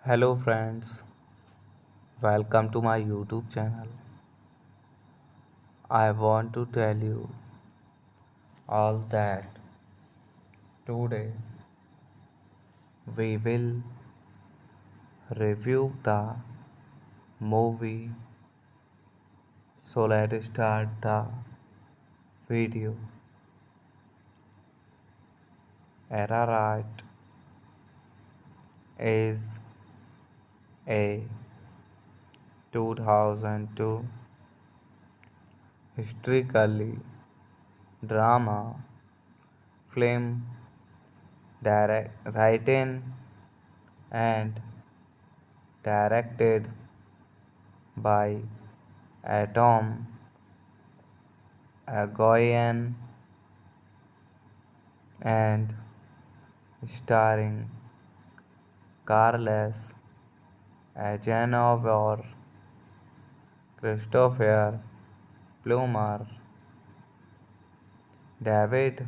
Hello friends, welcome to my YouTube channel. I want to tell you all that today we will review the movie. So let's start the video. Ararat is a 2002 historically drama film written and directed by Atom Agoyan and starring Carles Agenovor, Christopher Plummer, David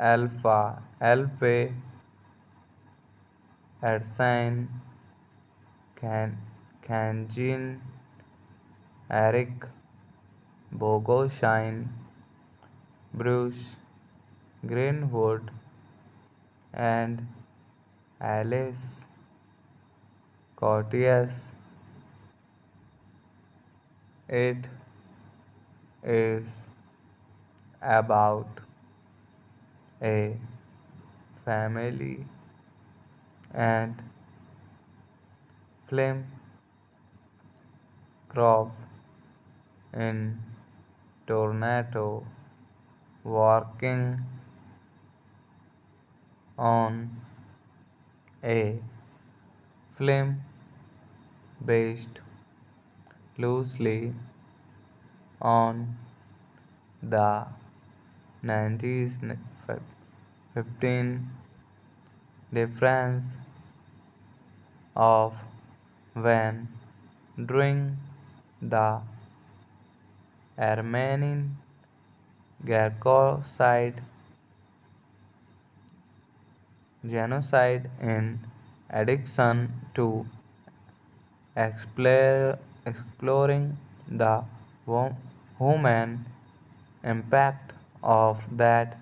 Alpe Edson, Kanjin, Eric Bogosian, Bruce Greenwood, and Alice Cortez. It is about a family and film crop in Toronto working on a film based loosely on the 1915 difference of when during the Armenian genocide in addition to exploring the human impact of that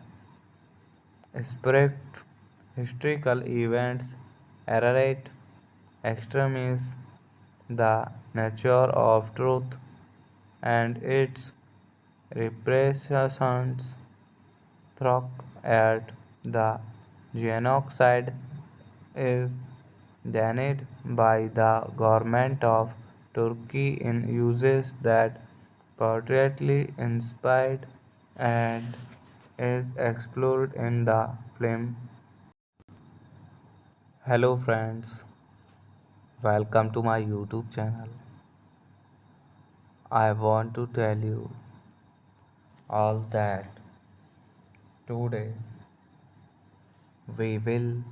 strict historical events, errate extremism, the nature of truth and its repercussions through at the genocide is denied by the government of Turkey in uses that portrayedly inspired and is explored in the film. Hello friends, welcome to my YouTube channel. I want to tell you all that today we will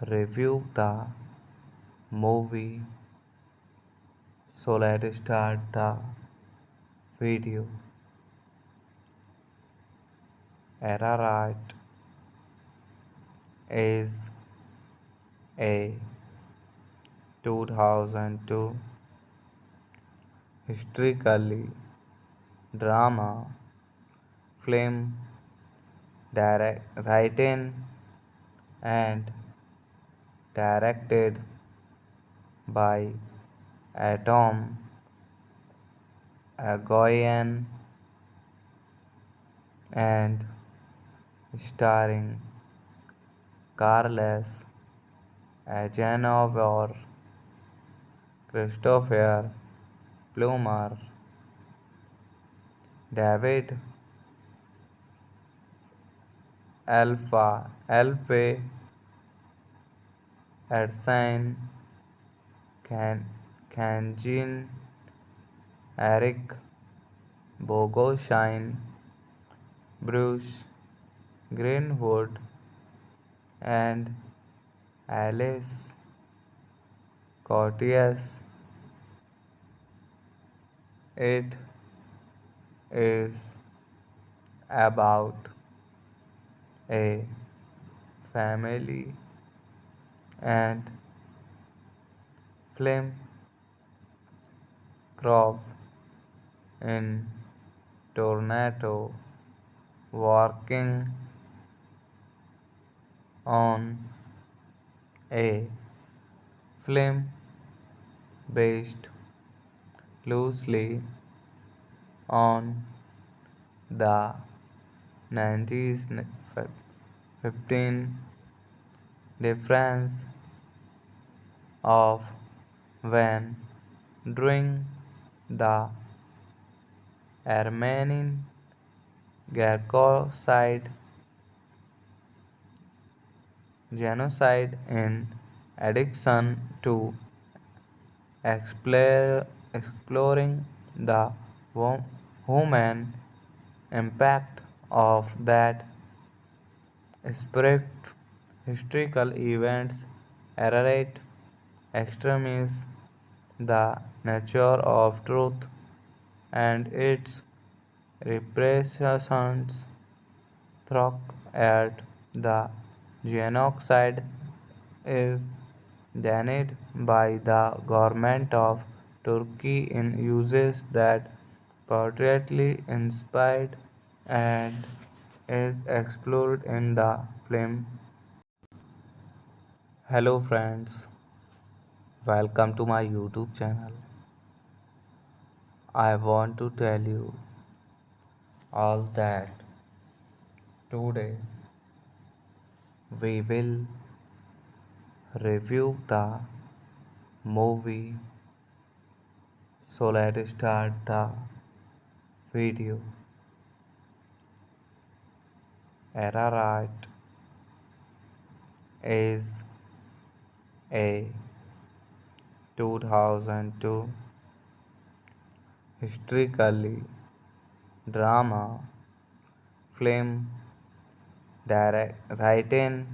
review the movie. So let's start the video. Ararat is a 2002 historically drama film written and directed by Atom Agoyan and starring Carles Agenovor, Christopher Plummer, David Alpe Erskine, Kanjin, Eric Bogosian, Bruce Greenwood, and Alice Cortez. It is about a family and film crop in Toronto working on a film based loosely on the 1915 difference of when during the Armenian genocide in addition to exploring the human impact of that spirit historical events narrate extremism, the nature of truth and its repercussions through at the genocide is denied by the government of Turkey in uses that portrayedly inspired and is explored in the film. Hello friends, welcome to my YouTube channel. I want to tell you all that today we will review the movie. So let's start the video. Ararat is a 2002 historically drama film written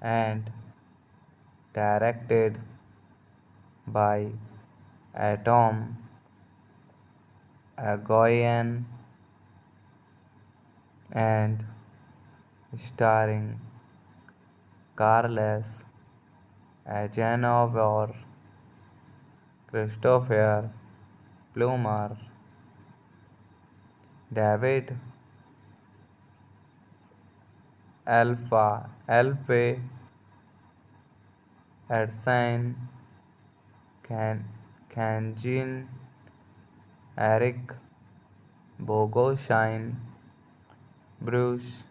and directed by Atom Agoyan and starring Carles Agenovor, Christopher Plummer, David Alpe Erskine, Kangin, Eric Bogosian, Bruce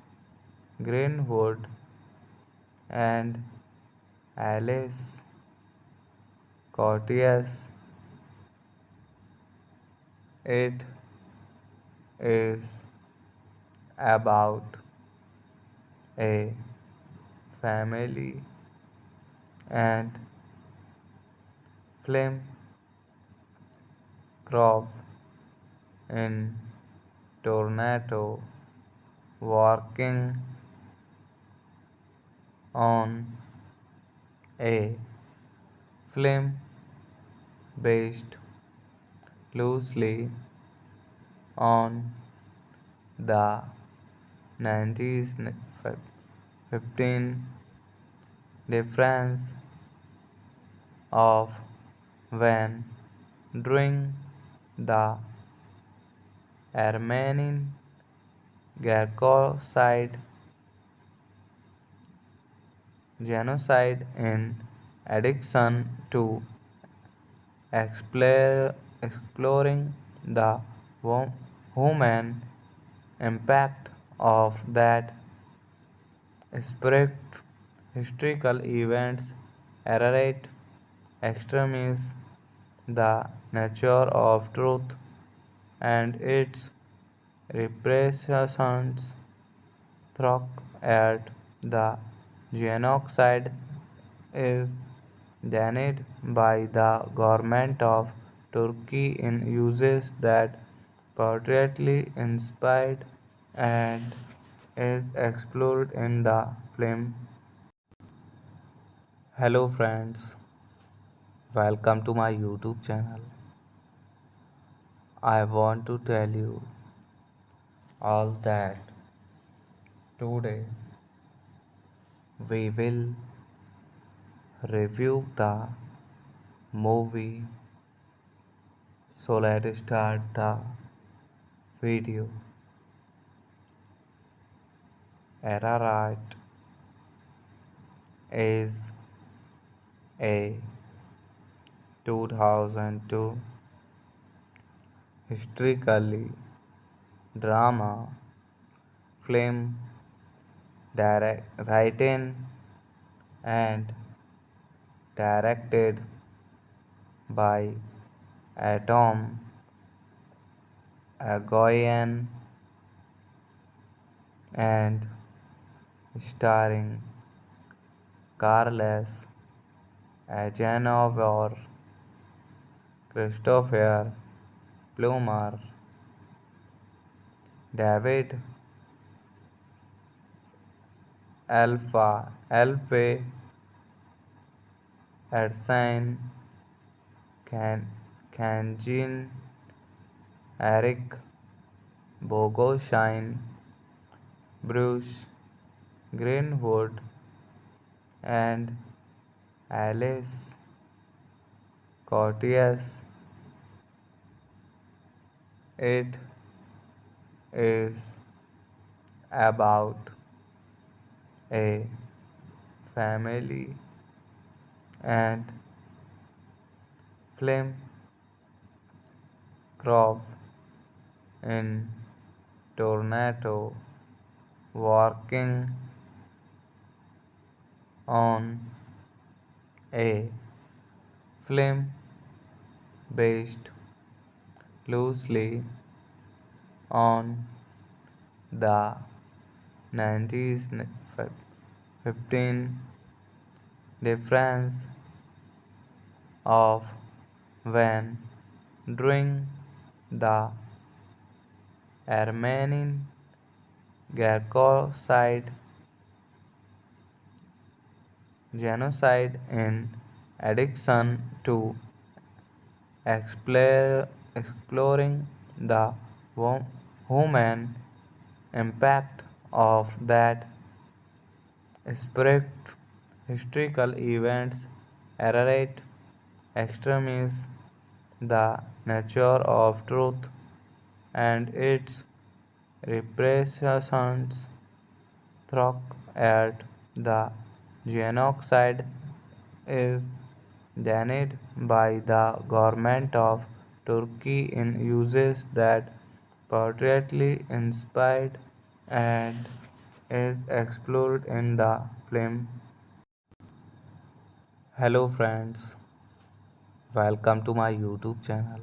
Greenwood, and Alice Cortez. It is about a family and film crop in Toronto working on a film based loosely on the 1915 difference of when during the Armenian genocide in addition to exploring the human impact of that spread historical events, errate extremis, the nature of truth and its repressions through at the genocide is denied by the government of Turkey in uses that portrayedly inspired and is explored in the film. Hello friends, welcome to my YouTube channel. I want to tell you all that today we will review the movie. So let's start the video. Ararat is a 2002 historically drama film written and directed by Atom Agoyan and starring Carles Agenovor, Christopher Plummer, David Alfe Erskine, Kangin, Eric Bogosian, Bruce Greenwood, and Alice Cortez. It is about a family and film crop in Toronto working on a film based loosely on the 1915 difference of when during the Armenian genocide in addition to exploring the human impact of that spread historical events, errate extremis, the nature of truth and its repressions through at the genocide is banned by the government of Turkey in uses that portraitly inspired and is explored in the film. Hello friends, welcome to my YouTube channel.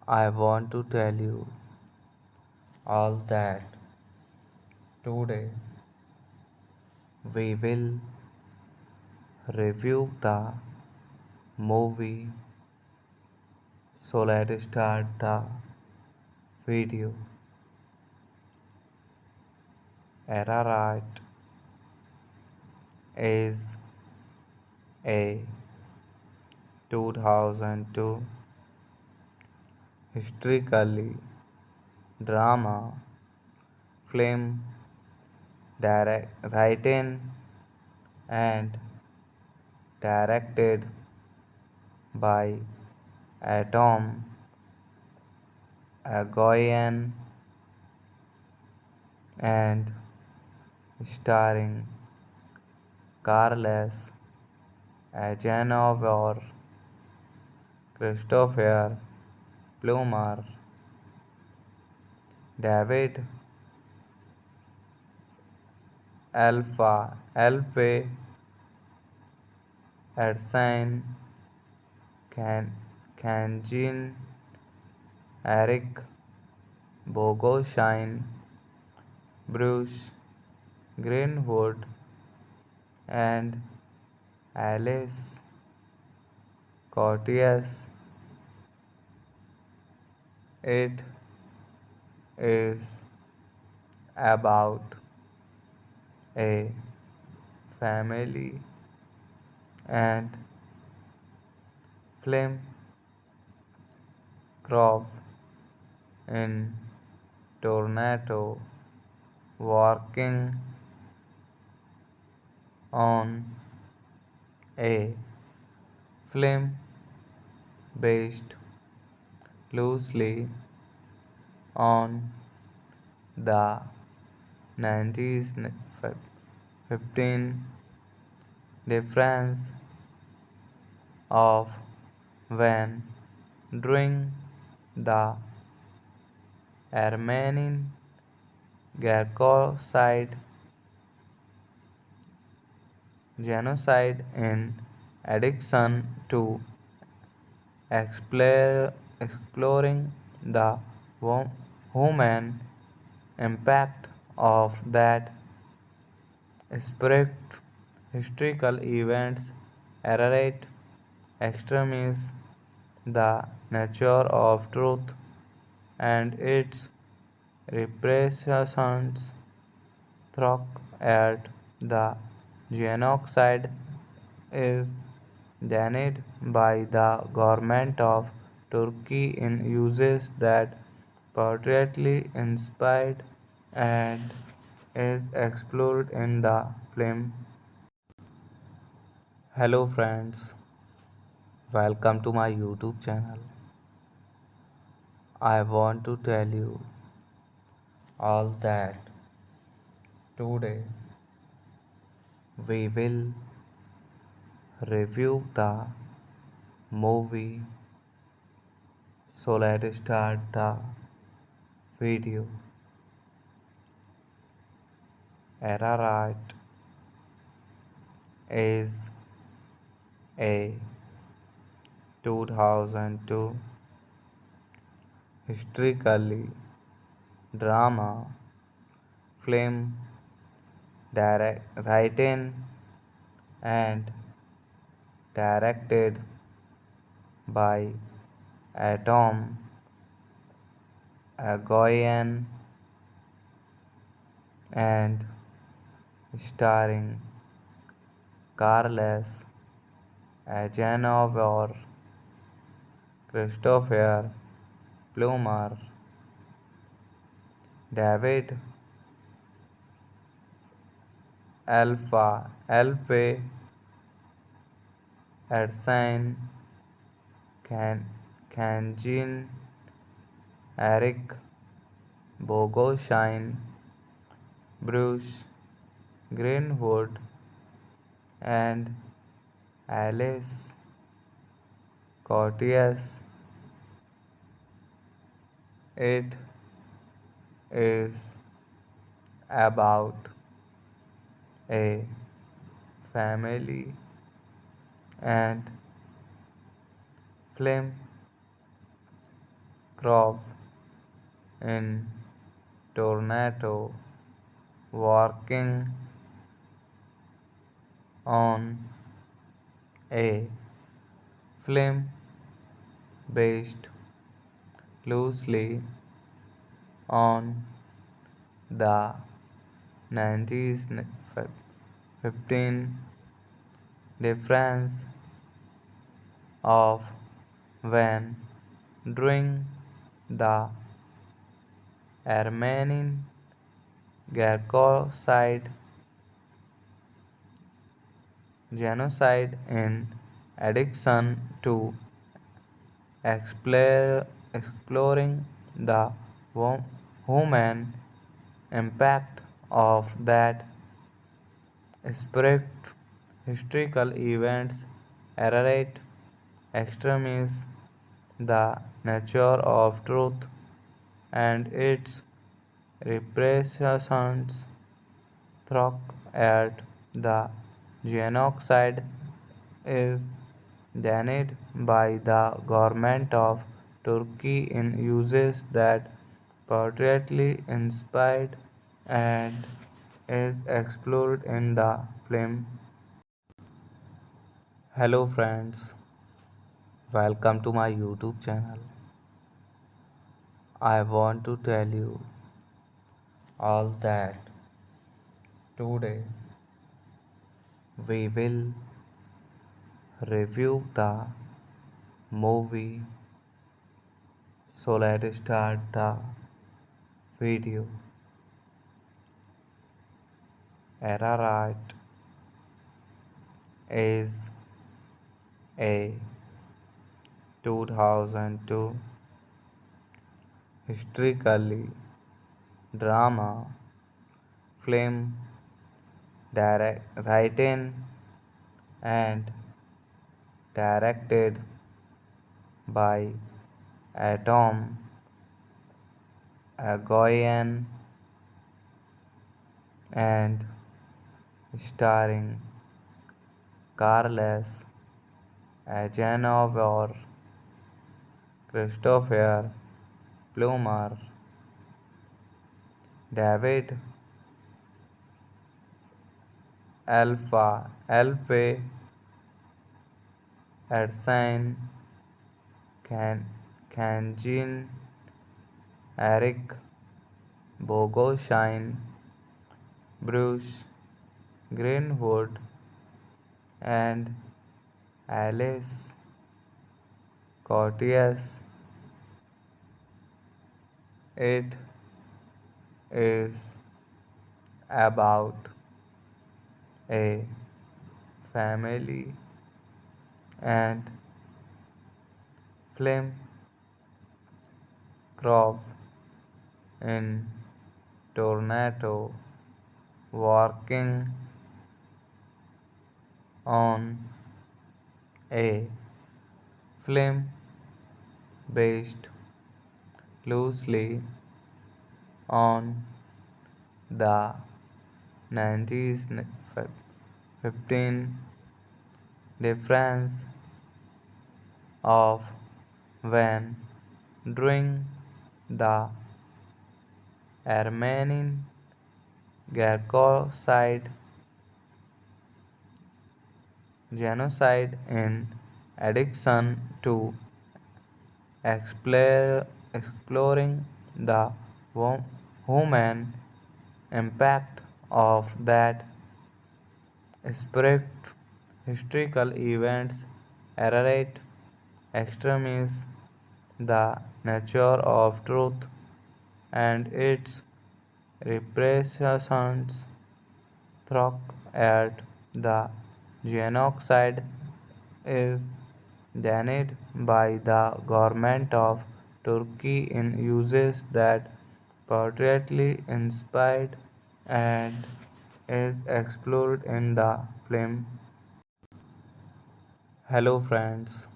I want to tell you all that today we will review the movie. So let's start the video. Ararat is a 2002 historically drama film written and directed by Atom Agoyan and starring Carles Agenor, Christopher Plummer, David Alfe Erskine, Kanjin, Eric Bogoshine, Bruce Greenwood, and Alice Cortez. It is about a family and film crop in Toronto working on a film based loosely on the 1915 difference of when during the Armenian genocide in addition to exploring the human impact of that spirit historical events narrate extremes the nature of truth and its repercussions throughout the genocide is denied by the government of Turkey in uses that portrayally inspired and is explored in the film. Hello friends, welcome to my YouTube channel. I want to tell you all that today we will review the movie. So let's start the video. Ararat is a 2002 historically drama film written and directed by Atom Agoyan and starring Carles Agenor, Christopher Plummer, David Alfe Erskine, Kanjin, Eric Bogoshine, Bruce Greenwood, and Alice Courteous. It is about a family and film crop in Toronto working on a film based loosely on the 1915 difference of when during the Armenian genocide in addition to exploring the human impact of that spirit historical events narrate extremism, the nature of truth and its repercussions through at the genocide is denied by the government of Turkey in uses that portrayedly inspired and is explored in the film. Hello friends, welcome to my YouTube channel. I want to tell you all that today we will review the movie. So let's start the video. Ararat is a 2002 historically drama film written and directed by Atom Agoyan and starring Carles Agenovor, Christopher Plummer, David Alfe Erskine, Kanjin, Eric Bogosian, Bruce Greenwood, and Alice Courteous. It is about a family and film crop in Toronto working on a film based loosely on the 1915 difference of when during the Armenian genocide in addition to exploring the human impact of that spirit historical events narrate extremism, the nature of truth and its repercussions through at the genocide is denied by the government of Turkey in uses that portrayedly inspired and is explored in the film. Hello friends,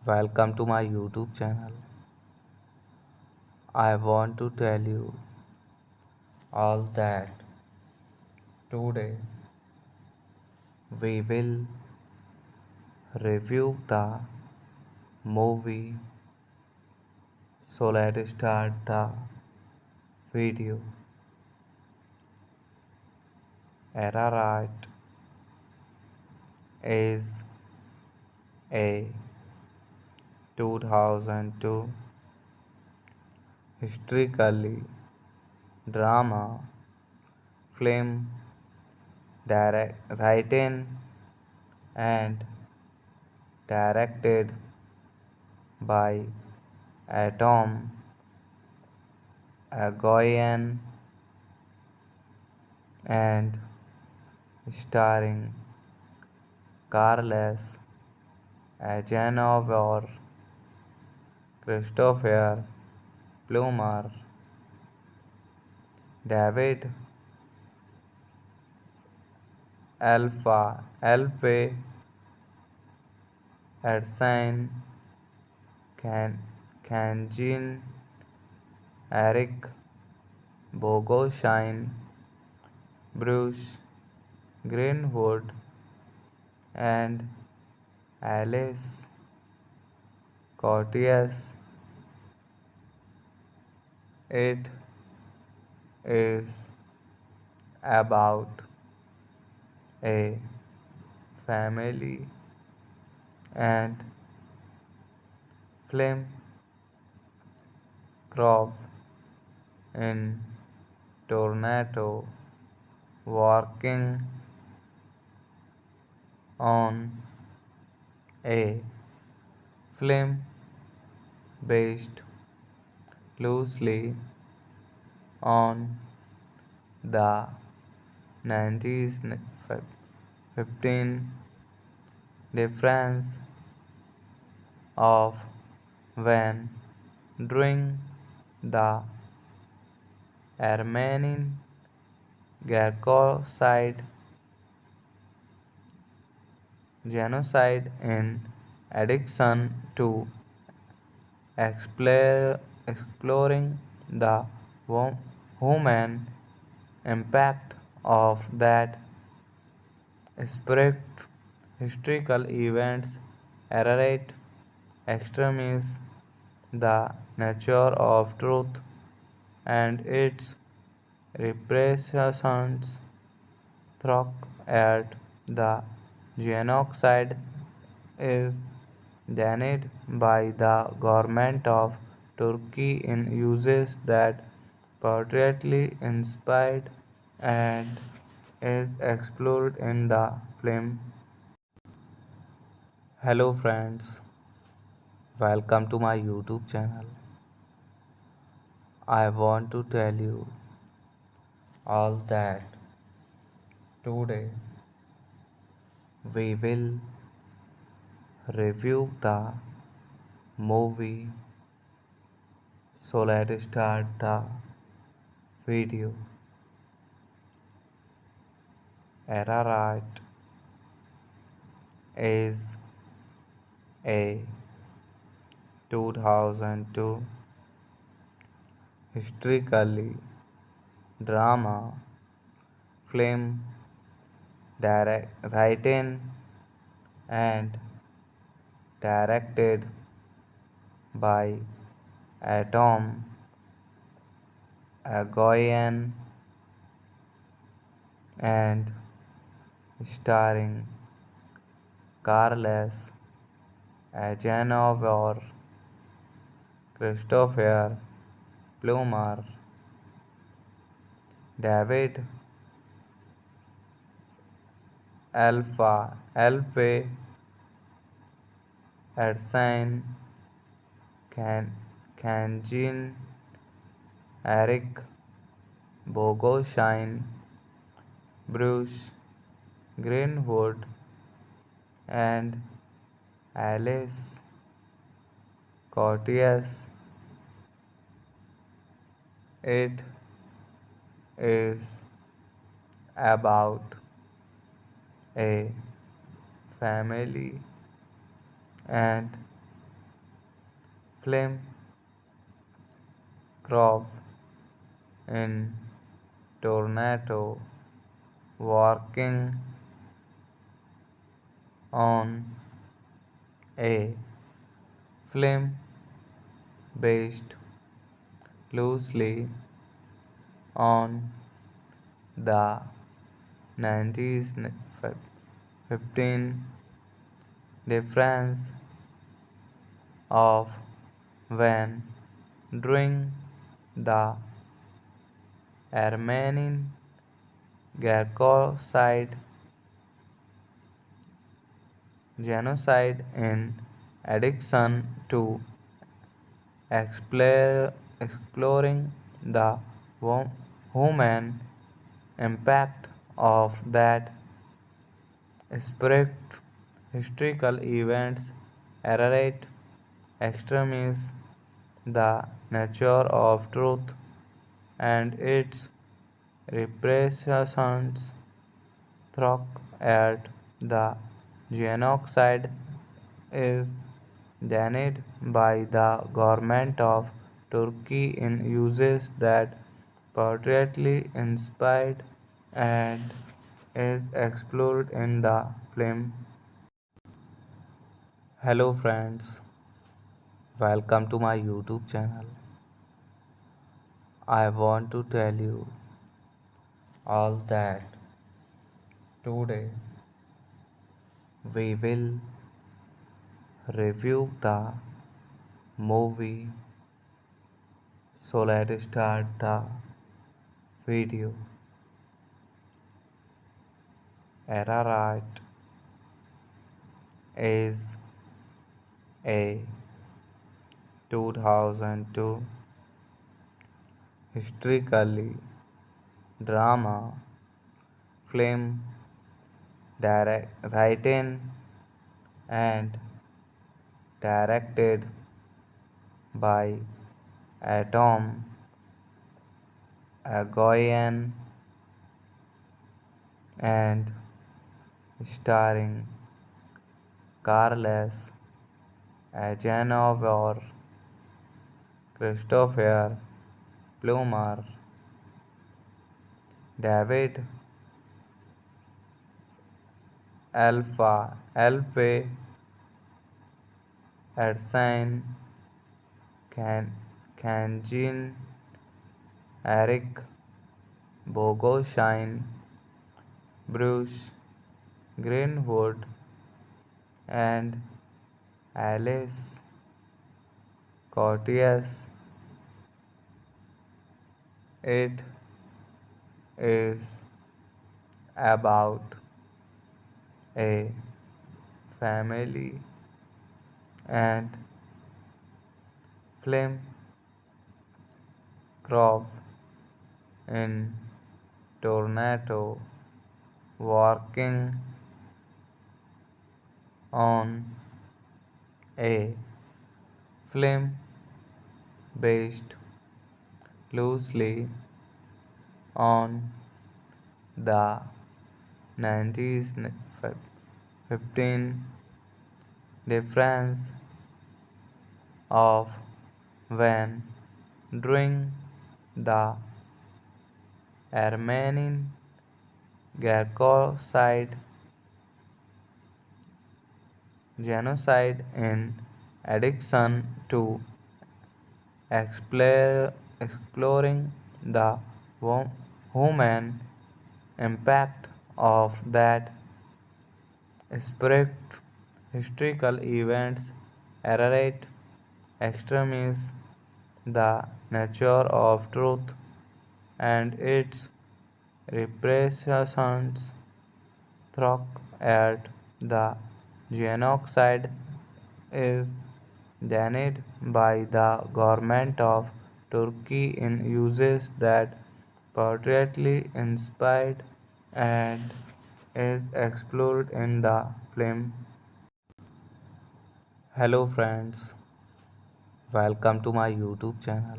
welcome to my YouTube channel. I want to tell you all that today we will review the movie. So let's start the video. Ararat is a 2002 historically drama film written and directed by Atom Agoyan and starring Carles Agenor, Christopher Plummer, David Alpe Edson, Kanjin, Eric Bogosian, Bruce Greenwood, and Alice Cortez. It is about a family and film crop in Toronto working on a film based loosely on the 1915 difference of when during the Armenian genocide in addition to exploring the human impact of that spirit historical events narrate extremes the nature of truth and its repercussions throughout at the genocide is denied by the government of Turkey in uses that portrayedly inspired and is explored in the film. Hello friends, welcome to my YouTube channel. I want to tell you all that today we will review the movie. So let's start the video. Ararat is a 2002 historically drama film written and directed by Atom Agoyan and starring Carles Agenor, Christopher Plummer, David Alpe Edson, Kanjin, Eric Bogosian, Bruce Greenwood, and Alice Cortez. It is about a family and flame crop in tornado working on a film based loosely on the 1915 difference of when during the Armenian genocide in addition to exploring the human impact of that spirit historical events narrate extremes the nature of truth and its repressions through at the genocide is denied by the government of Turkey in uses that portrayally inspired and is explored in the film. Hello friends, welcome to my YouTube channel. I want to tell you all that today we will review the movie. So let's start the video. Ararat is a 2002 historically drama film written and directed by Atom Agoyan and starring Carles Agenor, Christopher Plummer, David Alfe, Erskine Kanjin, Eric Bogosian, Bruce Greenwood, and Alice Cortez. It is about a family and film crop in Tornado working on a film based loosely on the 1915 difference of when during the Armenian genocide in addition to exploring the human impact of that spirit historical events narrate extremes the nature of truth and its repressions through at the genocide is denied by the government of Turkey in uses that portrayally inspired and is explored in the film. Hello friends, welcome to my YouTube channel.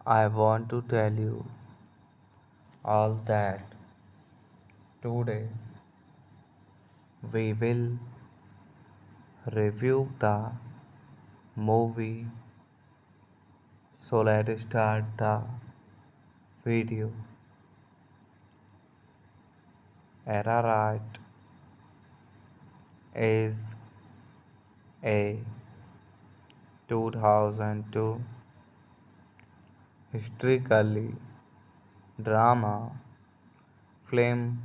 I want to tell you all that today we will review the movie. So let's start the video. Ararat is a 2002 historically drama film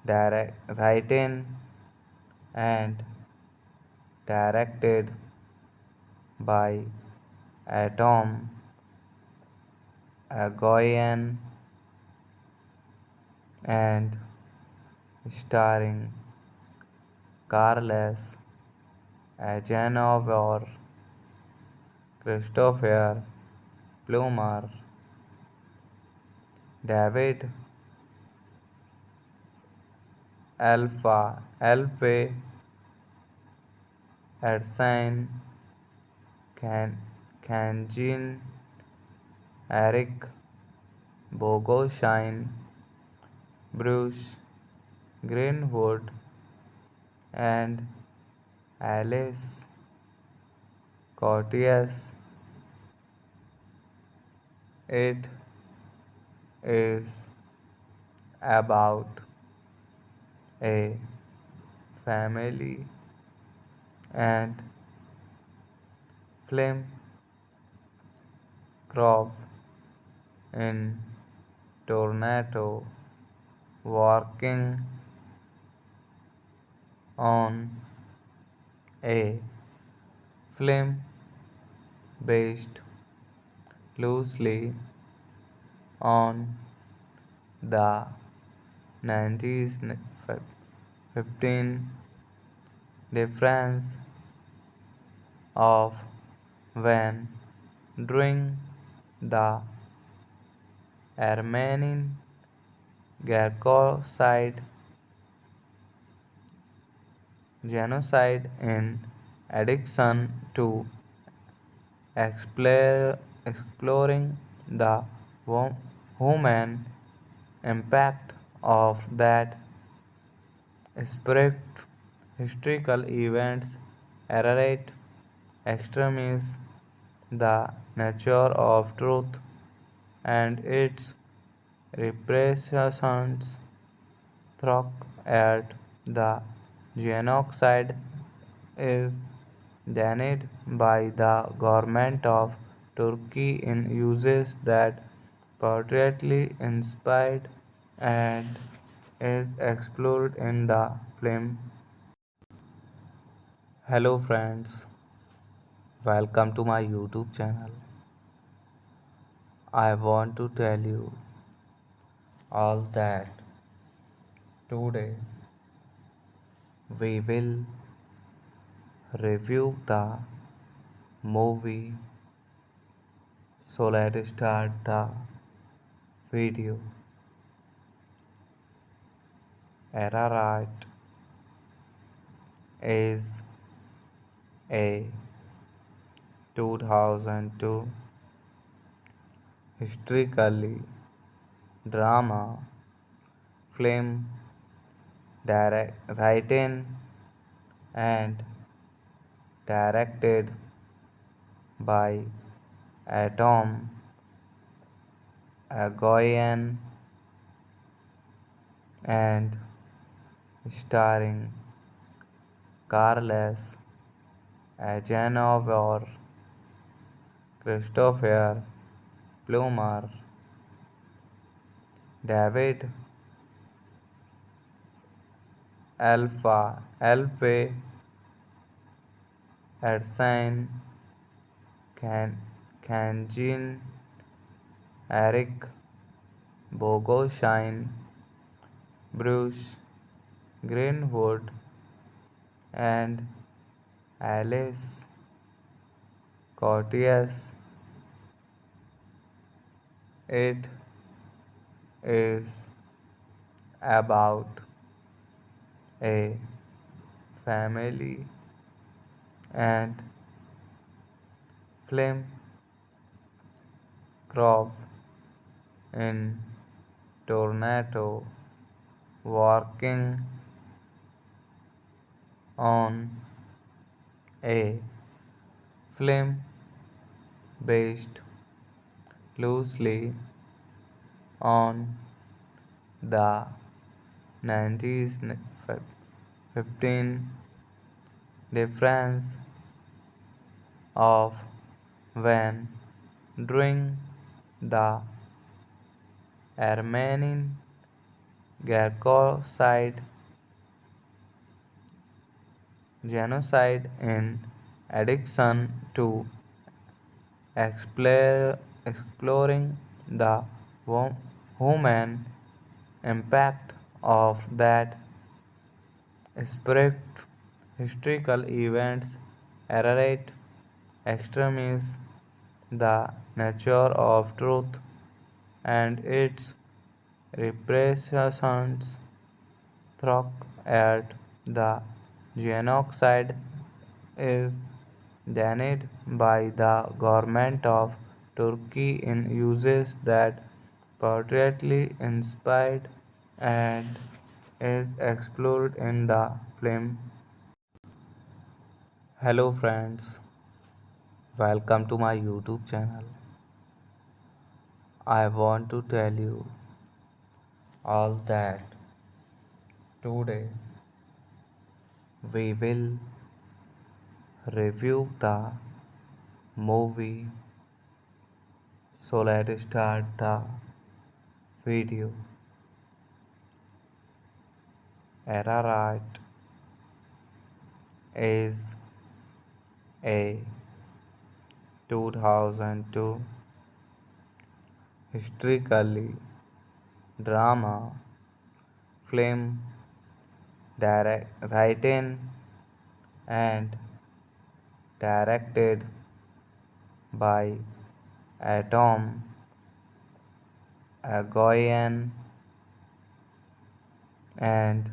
written and directed by Atom Agoyan and starring Carles Agenovor, Christopher Plummer, David Alpe Erskine, Kanjin, Eric Bogosian, Bruce Greenwood, and Alice Cortez. It is about a family and film crop in Toronto working on a film based loosely on the 1915 difference of when during the Armenian genocide in addition to exploring the human impact of that spirit historical events narrate extremism, the nature of truth and its repercussions through at the genocide is denied by the government of Turkey in uses that portrayally inspired and is explored in the film. Hello friends, welcome to my YouTube channel. I want to tell you all that today we will review the movie. So let's start the video. Ararat is a 2002 historically drama film written and directed by Atom Agoyan and starring Carles Agenovor, Christopher Plummer, David Alpe Erskine, Kanjin, Eric Bogosian, Bruce Greenwood, and Alice Cortez. It is about a family and film crop in Toronto working on a film based loosely on the 1915 difference of when during the Armenian genocide in addition to exploring the human impact of that strict historical events narrate extremes the nature of truth and its repercussions through at the genocide is denied by the government of Turkey in uses that portrayedly inspired and is explored in the film. Hello friends, welcome to my YouTube channel. I want to tell you all that today we will review the movie. So let's start the video. Ararat is a 2002 historically drama film written and directed by Atom Agoyan and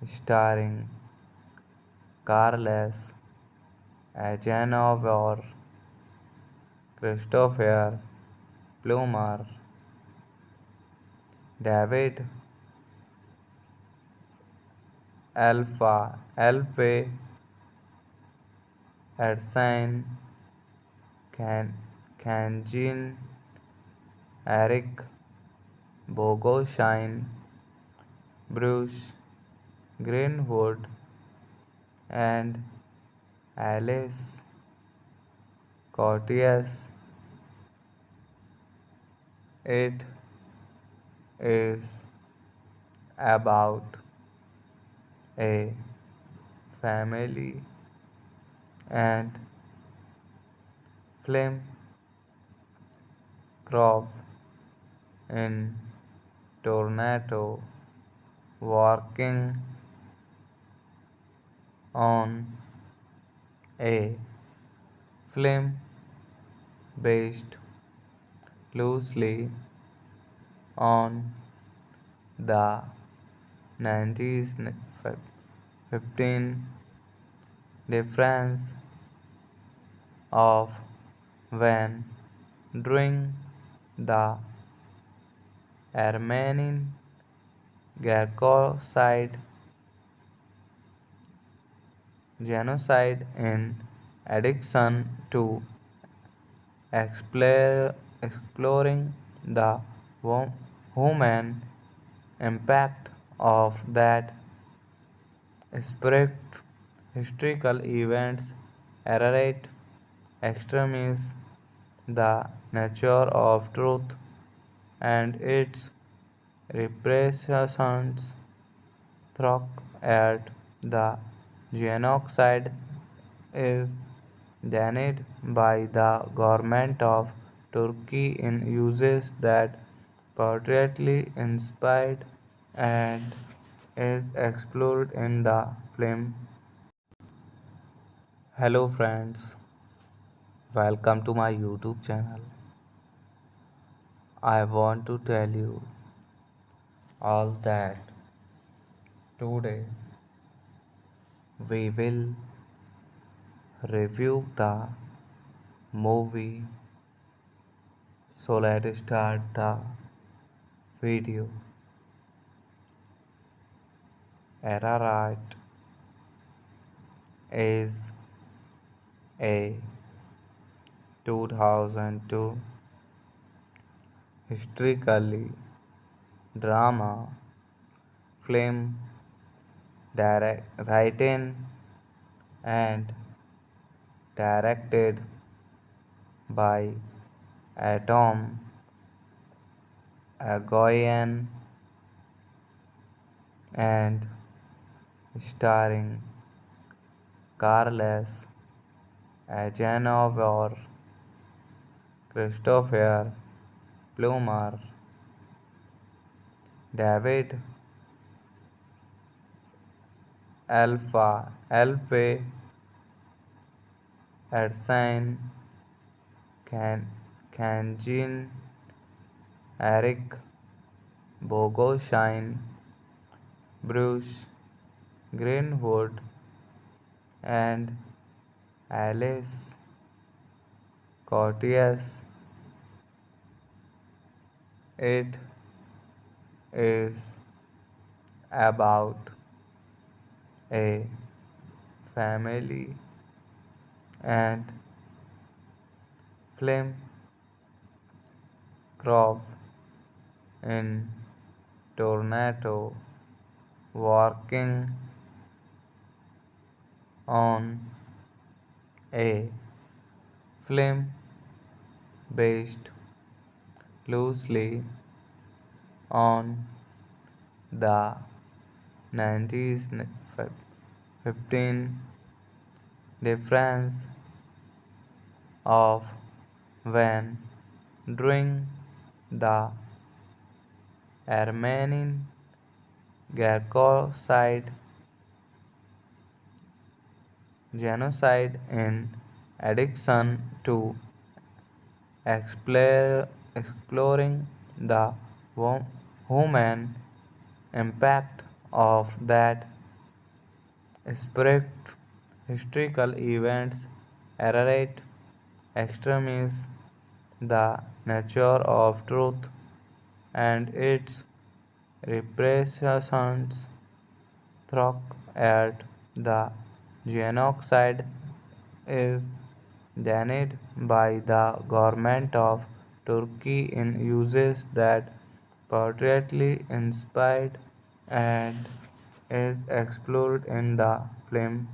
starring Carles Agenor, Christopher Plummer, David Alfe Erskine, Kanjin, Eric Bogoshine, Bruce Greenwood, and Alice Cortez. It is about a family and film crop in Toronto working on a film based loosely on the 1915 difference of when during the Armenian genocide in addition to exploring the human impact of that strict historical events narrate extremes the nature of truth and its repercussions through at the genocide is denied by the government of Turkey in uses that portrayedly inspired and is explored in the film. Hello friends, welcome to my YouTube channel. I want to tell you all that today we will review the movie. So let's start the video. Ararat is a 2002 historically drama film written and directed by Atom Agoyan and starring Carles Agenor, Christopher Plummer, David Alfe Erskine, Kanjin, Eric Bogosian, Bruce Greenwood, and Alice Cortez. It is about a family and film crop in Toronto working on a film based loosely on the 1915 difference of when during the Armenian genocide in addition to exploring the human impact of that spirit historical events narrate extremes the nature of truth and its repercussions through at the genocide is denied by the government of Turkey in uses that portrayally inspired and is explored in the film.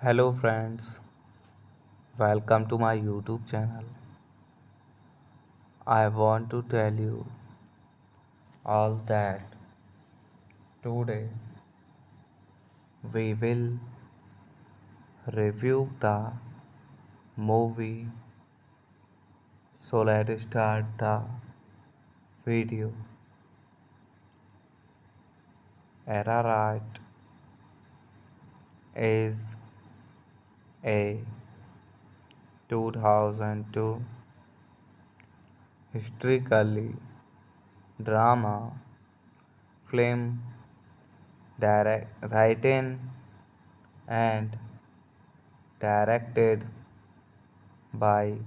Hello friends, welcome to my YouTube channel. I want to tell you all that today we will review the movie. So let's start the video. Ararat is a 2002 historically drama film written and directed by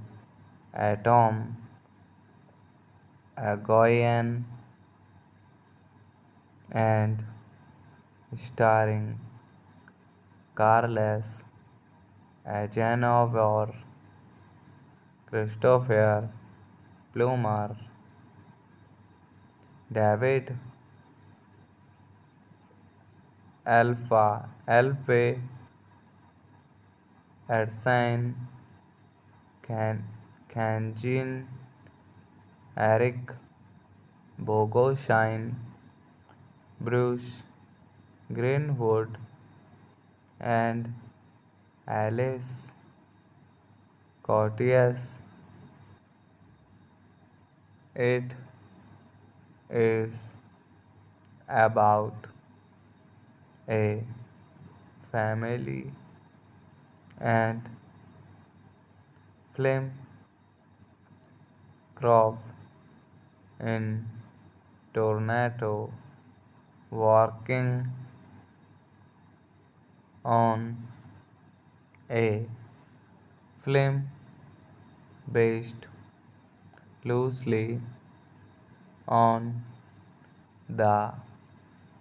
Atom Agoyan and starring Carles Agenor, Christopher Plummer, David Alfe Erskine, Kanjin, Eric Bogosian, Bruce Greenwood, and Alice Cortez. It is about a family and film crop in Toronto working on a film based loosely on the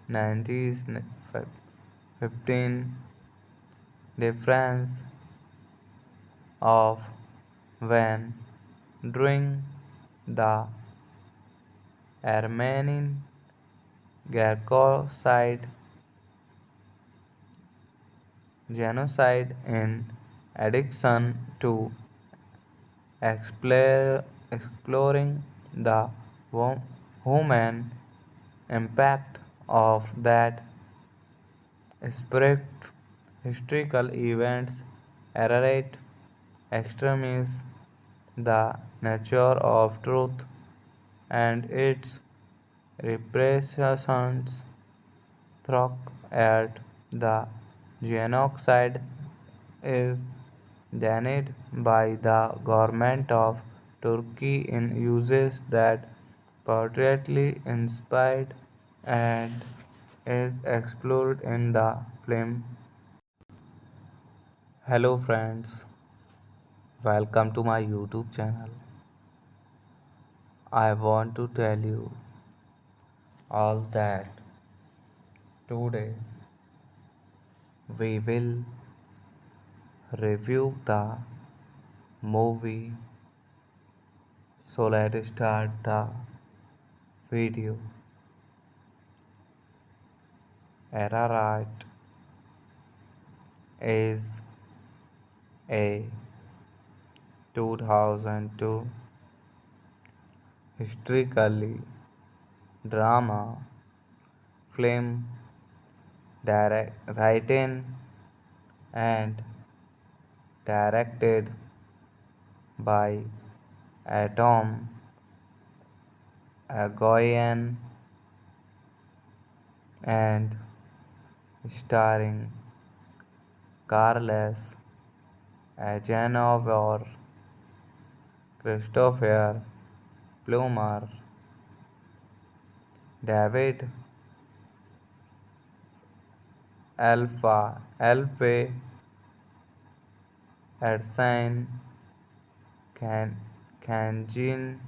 1915 difference of when during the Armenian genocide in addition to exploring the human impact of that spread historical events, errate extremism, the nature of truth, and its repercussions through at the genocide is denied by the government of Turkey in uses that portrayedly inspired and is explored in the film. Hello friends, welcome to my YouTube channel. I want to tell you all that today we will review the movie. So let's start the video. Ararat is a 2002 historically drama film written and directed by Atom Agoyan and starring Carles Agenovor, Christopher Plummer, David Alfe Erskine, Kanjin,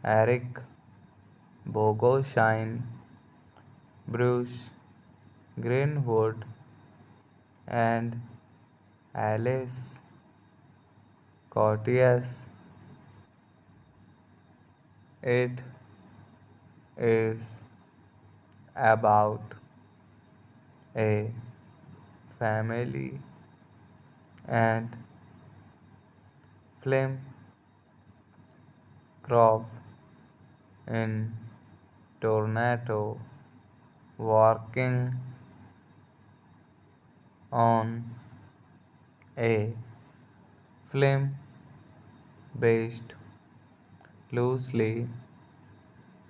Eric Bogosian, Bruce Greenwood, and Alice Cortez. It is about a family and film crop in Toronto working on a film based loosely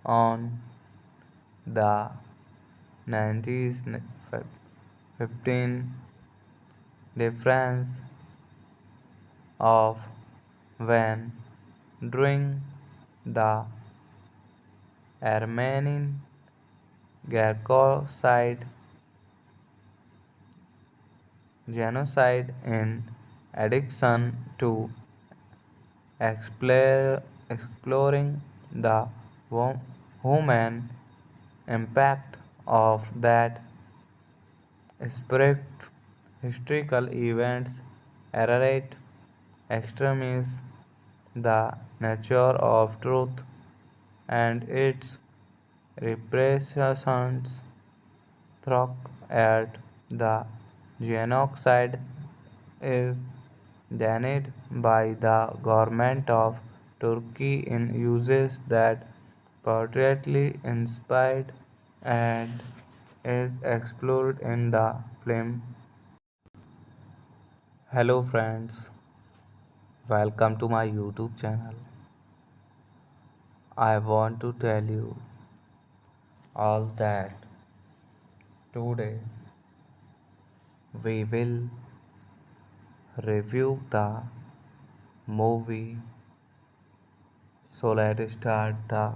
on the 1915 difference of when during the Armenian genocide in addition to exploring the human impact of that spread historical events, errate extremism, the nature of truth, and its repercussions through at the genocide is denied by the government of Turkey in uses that portrayedly inspired and is explored in the film. Hello friends, welcome to my YouTube channel. I want to tell you all that today we will review the movie. So let's start the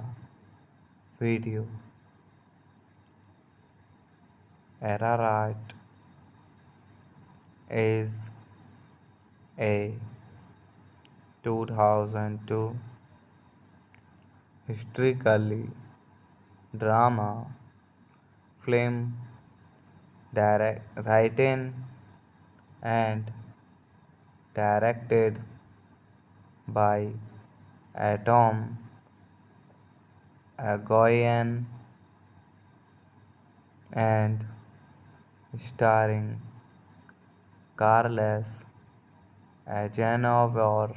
video. Ararat is a 2002 historically drama film written and directed by Atom Egoyan and starring Carles Agenor,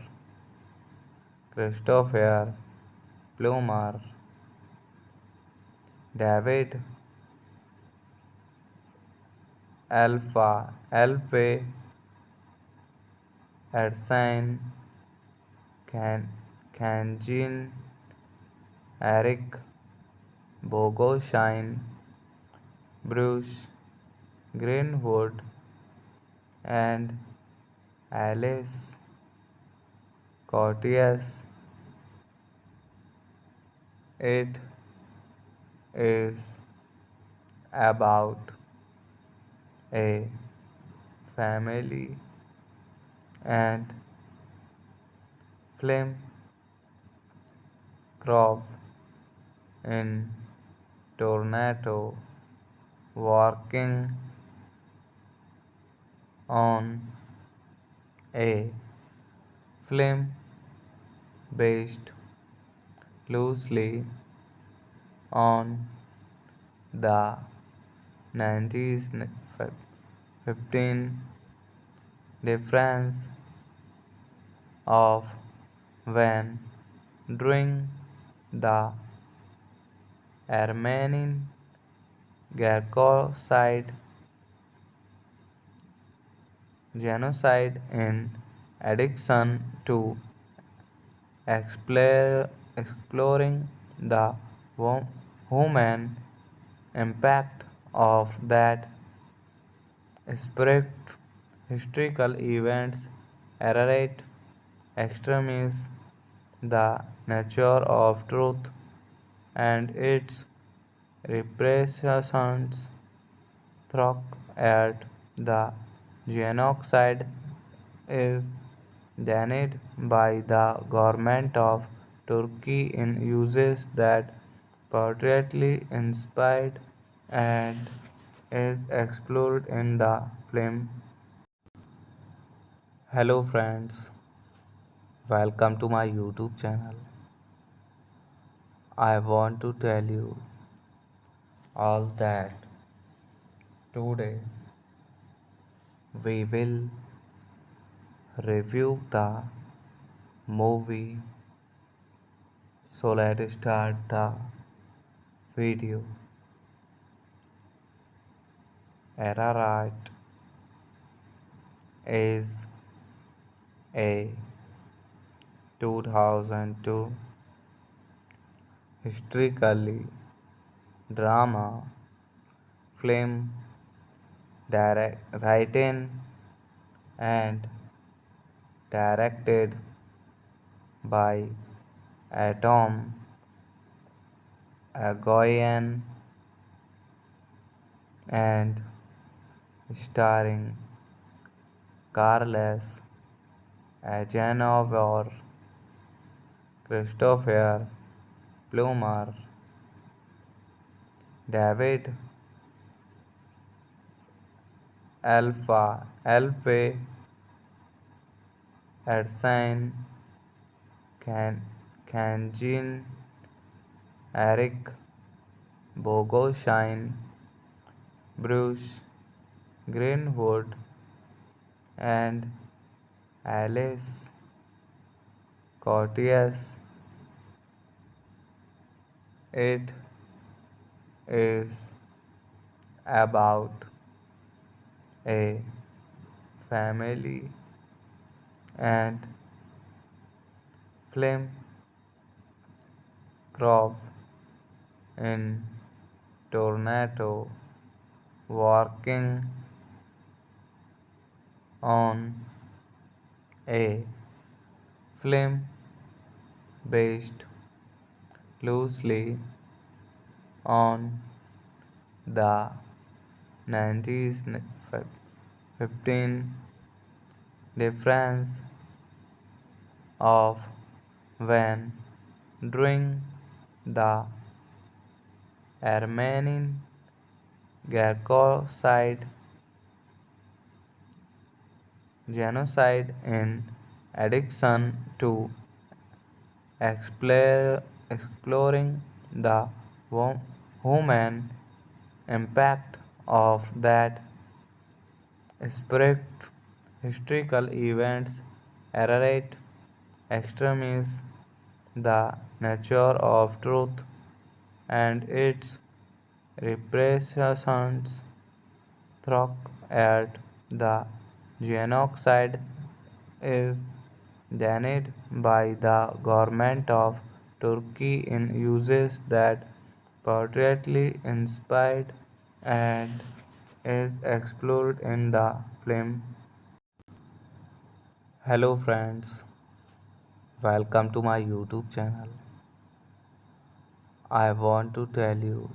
Christopher Plummer, David Alpe Erskine, Kanjin, Eric Bogoshine, Bruce Greenwood, and Alice Cortez. It is about a family and film crop in Toronto working on a film based loosely on the 1915 difference of when during the Armenian genocide in addition to exploring the human impact of that spirit historical events narrate extremism, the nature of truth and its repercussions through at the genocide is denied by the government of Turkey in uses that portrayedly inspired and is explored in the film. Hello friends, welcome to my YouTube channel. I want to tell you all that today we will review the movie. So let's start the video. Ararat is a 2002 historically drama film written and directed by Atom Egoyan and starring Carles Agenor, Christopher Plummer, David Alpe Erskine, Kanjin, Eric Bogoshine, Bruce Greenwood, and Alice Cortez. It is about a family and film crop in Toronto working on a film based loosely on the 1915 difference of when during the Armenian genocide genocide in addiction to exploring the human impact of that spirit historical events narrate extremes the nature of truth and its repressions through at the genocide is denied by the government of Turkey in uses that portrayally inspired and is explored in the film. Hello friends, welcome to my YouTube channel. I want to tell you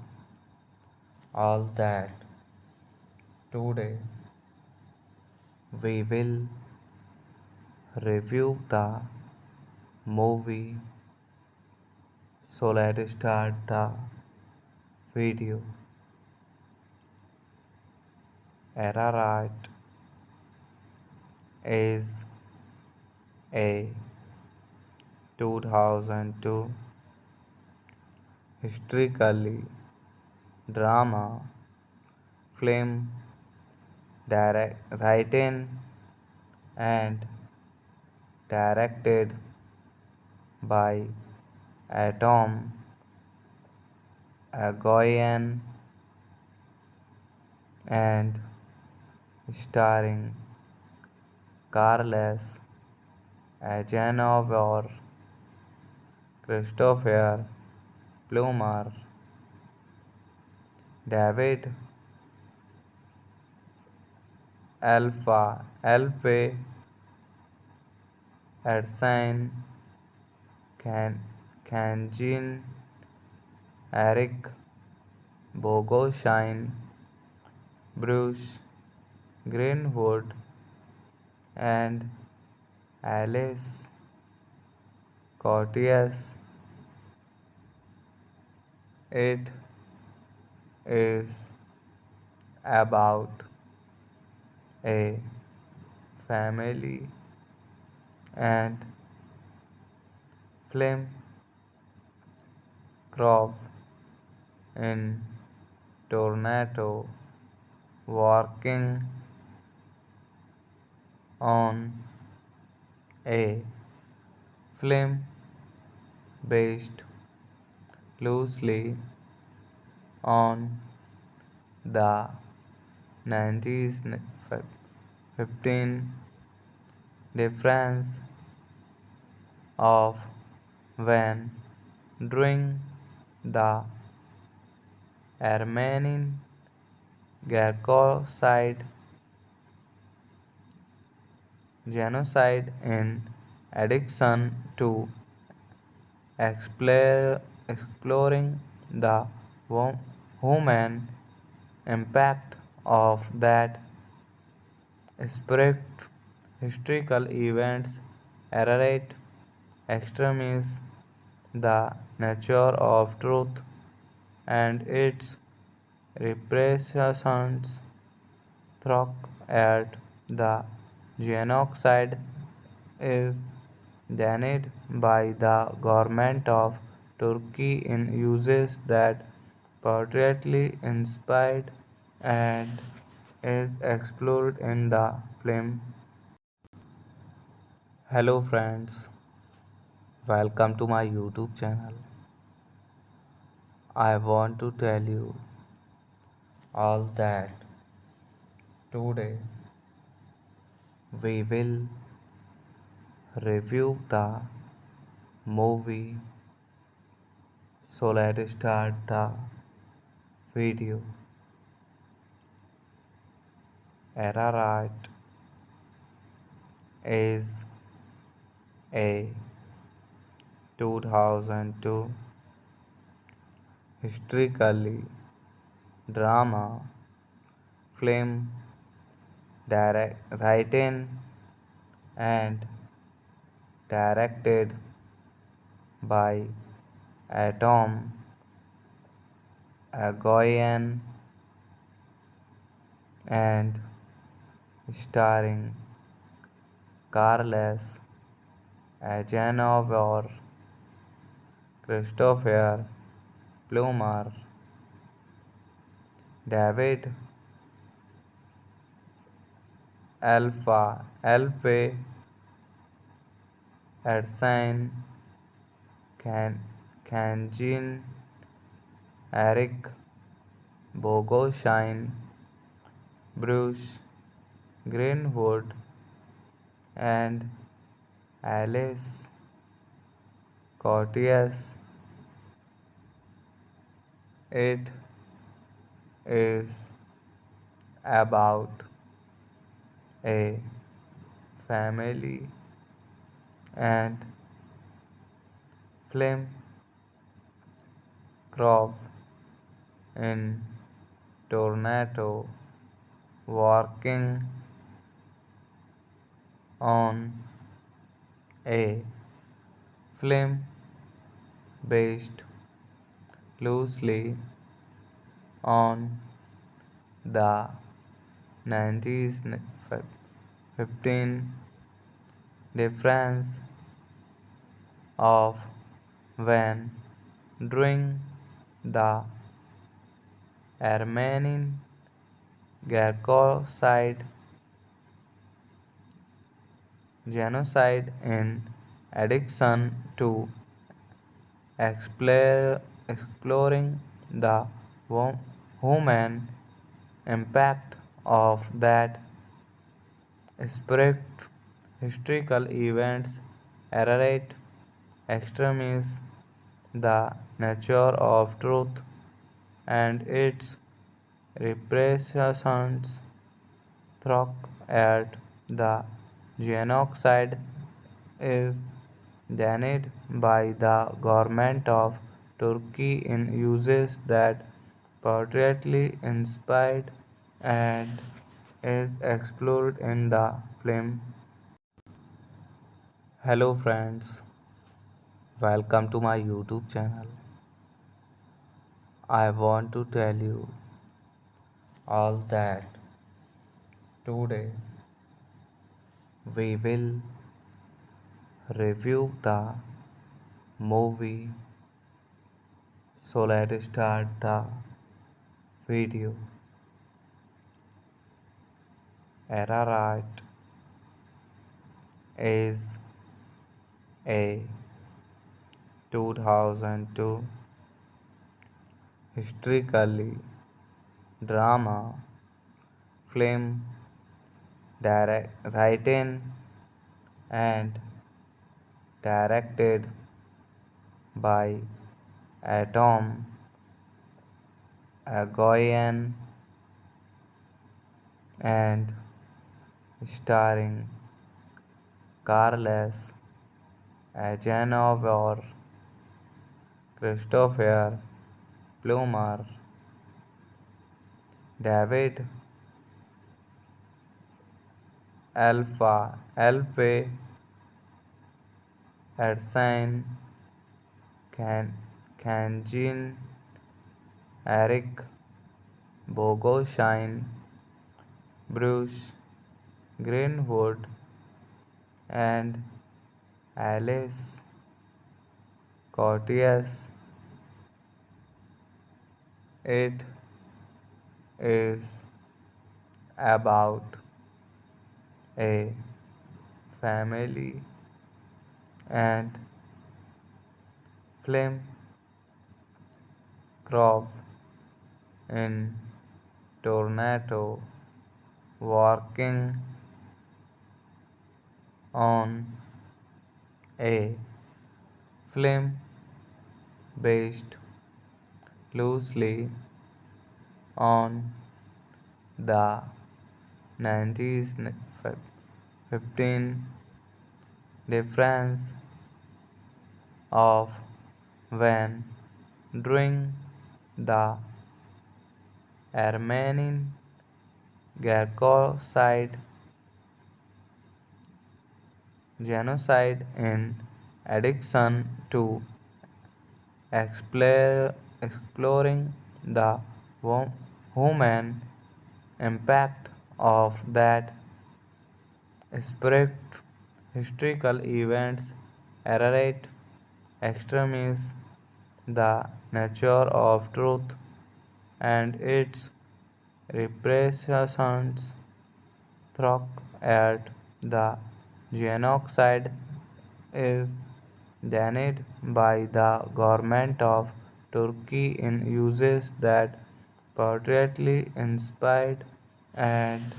all that today we will review the movie. So let's start the video. Ararat is a 2002 historically drama film written and directed by Atom Agoyan and starring Carles Agenor, Christopher Plummer, David Alfe Erskine, Kanjin, Eric Bogosian, Bruce Greenwood, and Alice Cortez. It is about a family and film crop in Toronto working on a film based loosely on the 1915 difference of when during the Armenian genocide in addiction to exploring the human impact of that spirit historical events narrate extremes the nature of truth and its repressions through at the genocide is denied by the government of Turkey in uses that portrayally inspired and is explored in the film. Hello friends, welcome to my YouTube channel. I want to tell you all that today we will review the movie. So let's start the video. Ararat is a 2002 historically drama film written and directed by Atom Agoyan and starring Carles Agenor, Christopher Plummer, David Alfe, Erskine Kanjin, Eric Bogoshine, Bruce Greenwood, and Alice Cortez. It is about a family and film crop in Toronto working on a film based loosely on the 1915 difference of when during the Armenian genocide in addition to exploring the human impact of that spirit historical events narrate extremes the nature of truth and its repercussions through at the genocide is denied by the government of Turkey in uses that portrayally inspired and is explored in the film. Hello friends, welcome to my YouTube channel. I want to tell you all that today we will review the movie. So let's start the video. Ararat is a 2002 historically drama film written and directed by Atom Agoyan and starring Carles Agenor, Christopher Plummer, David Alfe, Erskine Kanjin, Eric Bogoshine, Bruce Greenwood, and Alice Cortez. It is about a family and film crop in Toronto working on a film based loosely on the 1915 difference of when during the Armenian genocide in addition to exploring the human impact of that spirit Historical events narrate extremes, the nature of truth, and its repercussions through at the genocide is denied by the government of Turkey in uses that portrayally inspired and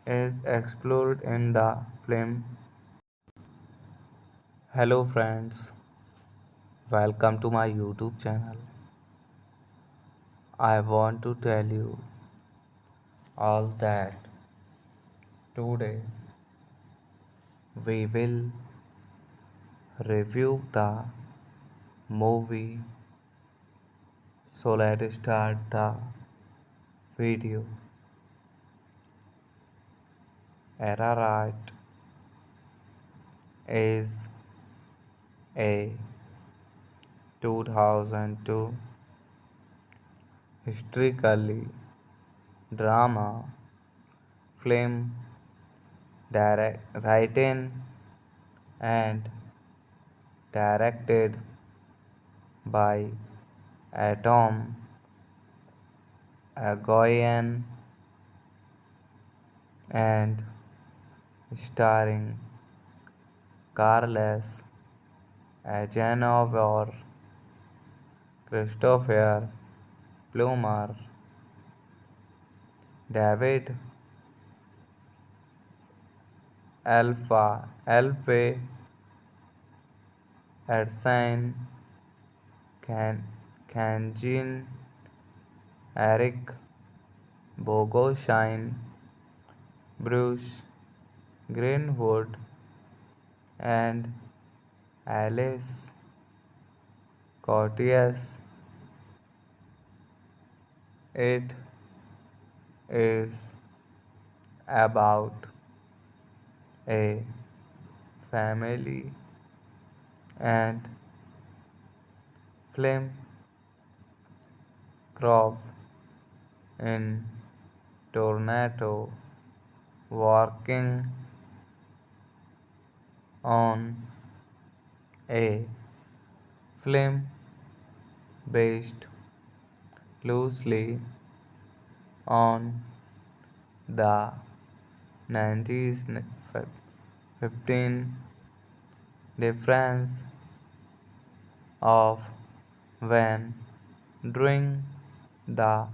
is explored in the film. Hello friends, welcome to my YouTube channel. I want to tell you all that today we will review the movie. So let's start the video. Ararat is a 2002 historically drama film written and directed by Atom Agoyan and starring Carles Agenovor, Christopher Plummer, David Alfe Erskine, Kanjin, Eric Bogosian, Bruce Greenwood, and Alice Cortez. It is about a family and film crop in Toronto working on a film based loosely on the 1915 difference of when during the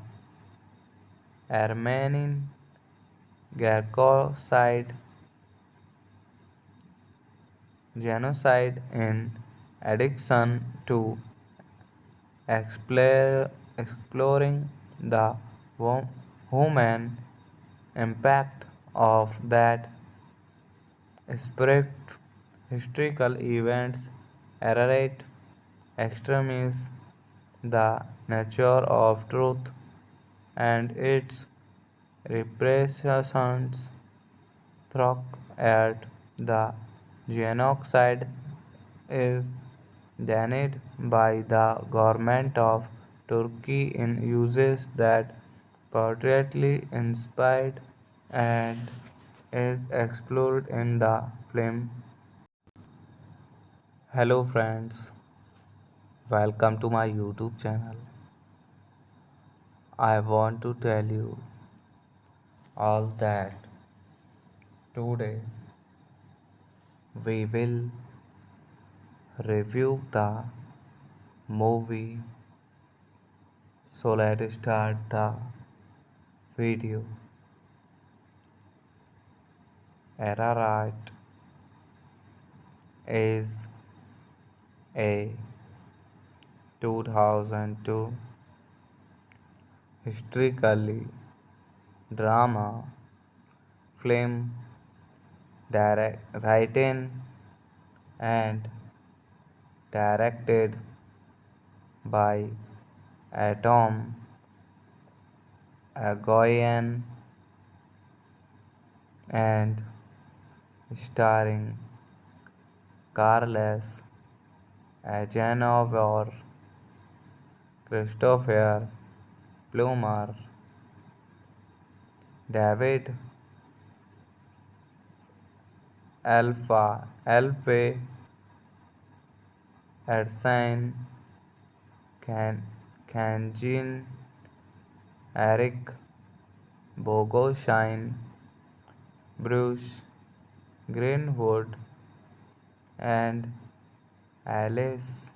Armenian genocide in addition to exploring the human impact of that spirit. Historical events narrate extremes, the nature of truth, and its repercussions through at the genocide is denied by the government of Turkey in uses that portrayally inspired and is explored in the film. Hello friends, welcome to my YouTube channel. I want to tell you all that today we will review the movie. So let's start the video. Ararat is a 2002 historically drama film written and directed by Atom Agoyan and starring Carles Agenovor, Christopher Plummer, David Alpha, Alpha, Erskine, Kanjin, Eric, Bogoshine, Bruce, Greenwood, and Alice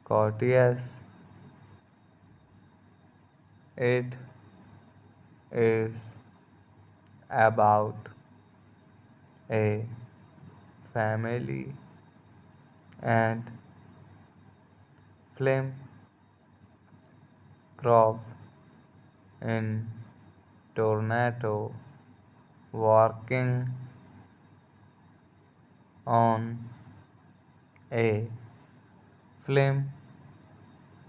Cortez. It is about a family and film crop in Toronto working on a film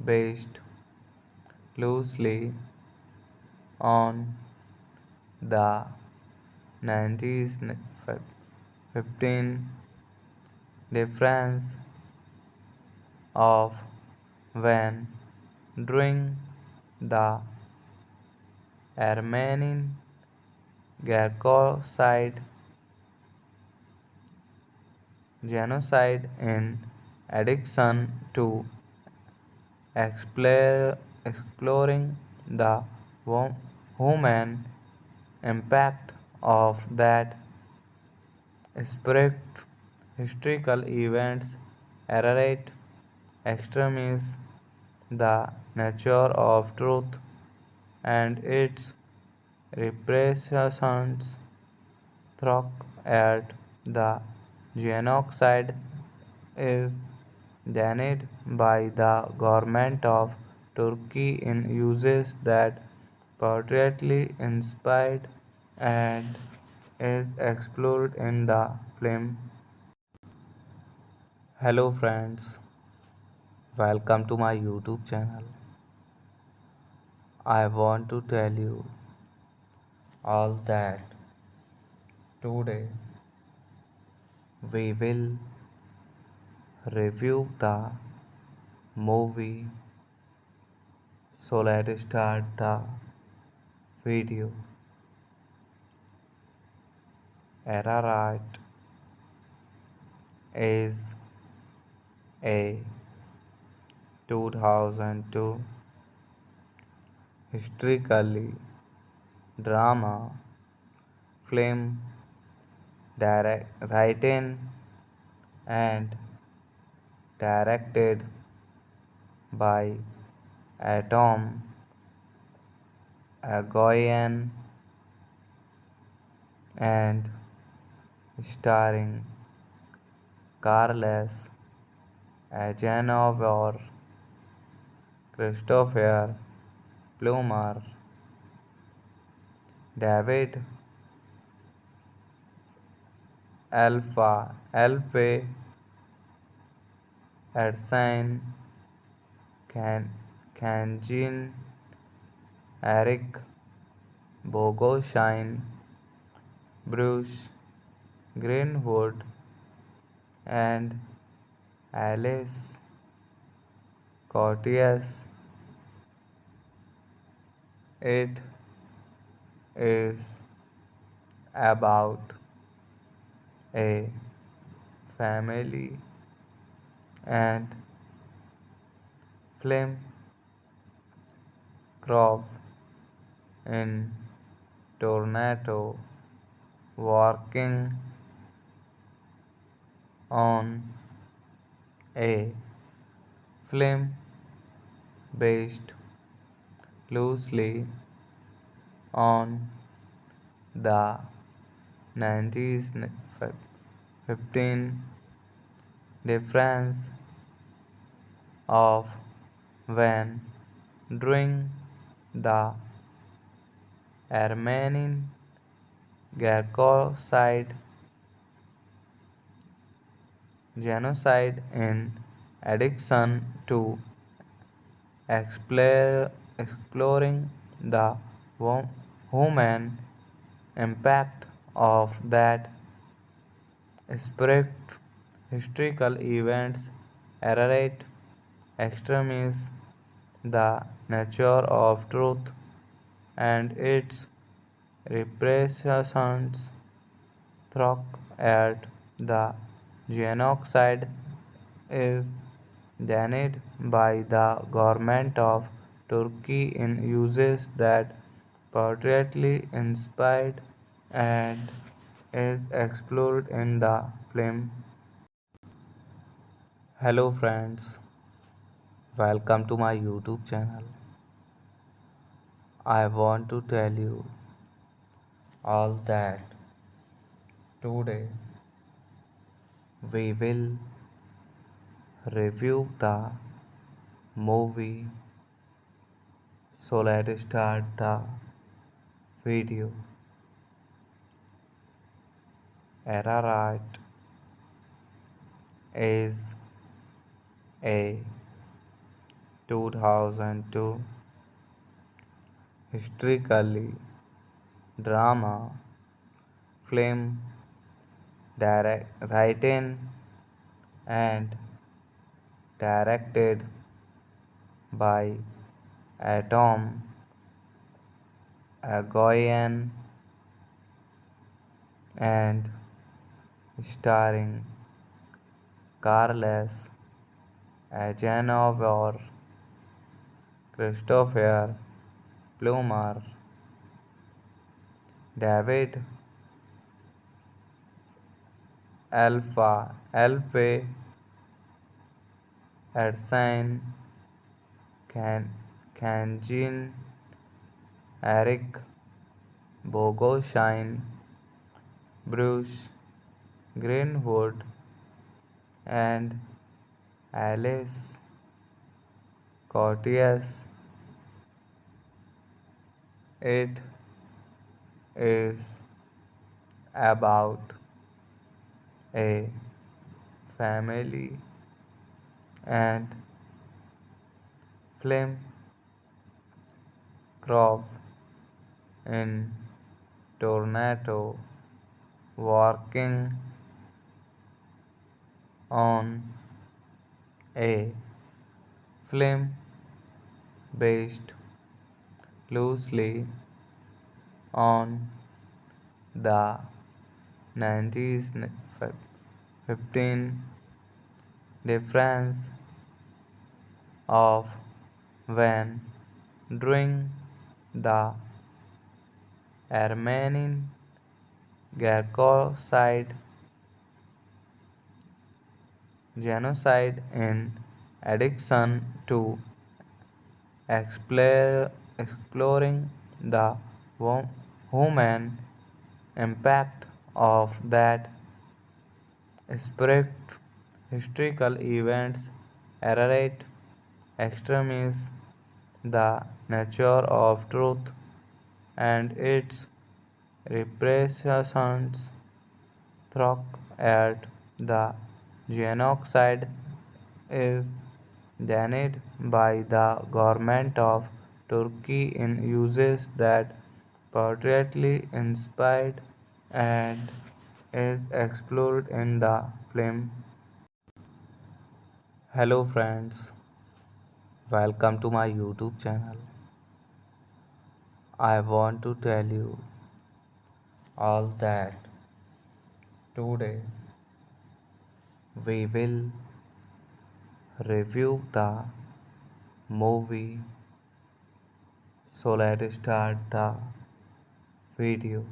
based loosely on the 1915 difference of when during the Armenian genocide in addition to exploring the human impact of that spread historical events, errate extremis, the nature of truth and its repercussions through at the genocide is denied by the government of Turkey in uses that portrayedly inspired and is explored in the film. Hello friends, welcome to my YouTube channel. I want to tell you all that today we will review the movie. So let's start the video. Ararat is a 2002 historically drama film written and directed by Atom Agoyan and starring Carles Agenovor, Christopher Plummer, David Alpha, Erskine, Kanjin, Eric Bogoshine, Bruce Greenwood, and Alice Cortez. It is about a family and film crop in Toronto working on a film based loosely on the 1915 difference of when during the Armenian genocide in addition to exploring the human impact of that spread historical events, errate extremis, the nature of truth and its repercussions Throck at the genocide is denied by the government of Turkey in uses that portraitly inspired and is explored in the film. Hello friends, welcome to my YouTube channel. I want to tell you all that today we will review the movie. So let's start the video. Ararat is a 2002 historically drama film written and directed by Atom Agoyan and starring Carles Agenor, Christopher Plummer, David Alfe, Ersan Kanjin, Eric Bogosian, Bruce Greenwood, and Alice Cortez. It is about a family and film crop in Toronto working on a film based loosely on the 1915 difference of when during the Armenian genocide in addition to exploring the human impact of that spread historical events, errate extremism, the nature of truth, and its repercussions through at the genocide is denied by the government of Turkey in uses that portrayally inspired and is explored in the film. Hello friends, welcome to my YouTube channel. I want to tell you all that today we will review the movie. So let's start the video.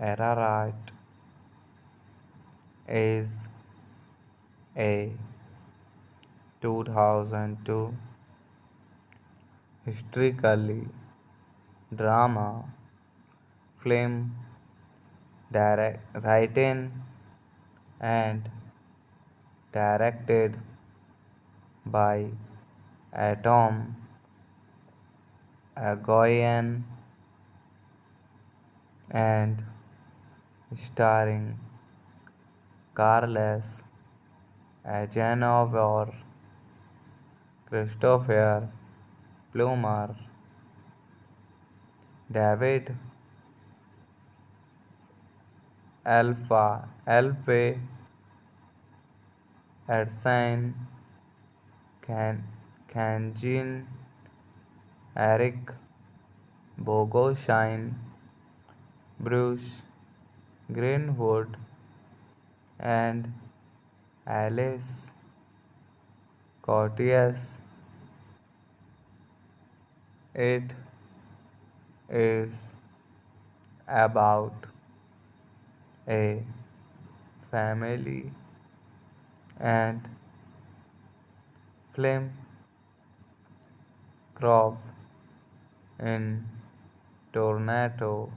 Ararat is a 2002 historically drama film written and directed by Atom Agoyan and starring Carles Agenor, Christopher Plummer, David Alfe, Ersan Kanjin, Eric Bogosian, Bruce Greenwood and Alice Cortez. It is about a family and film crop in Toronto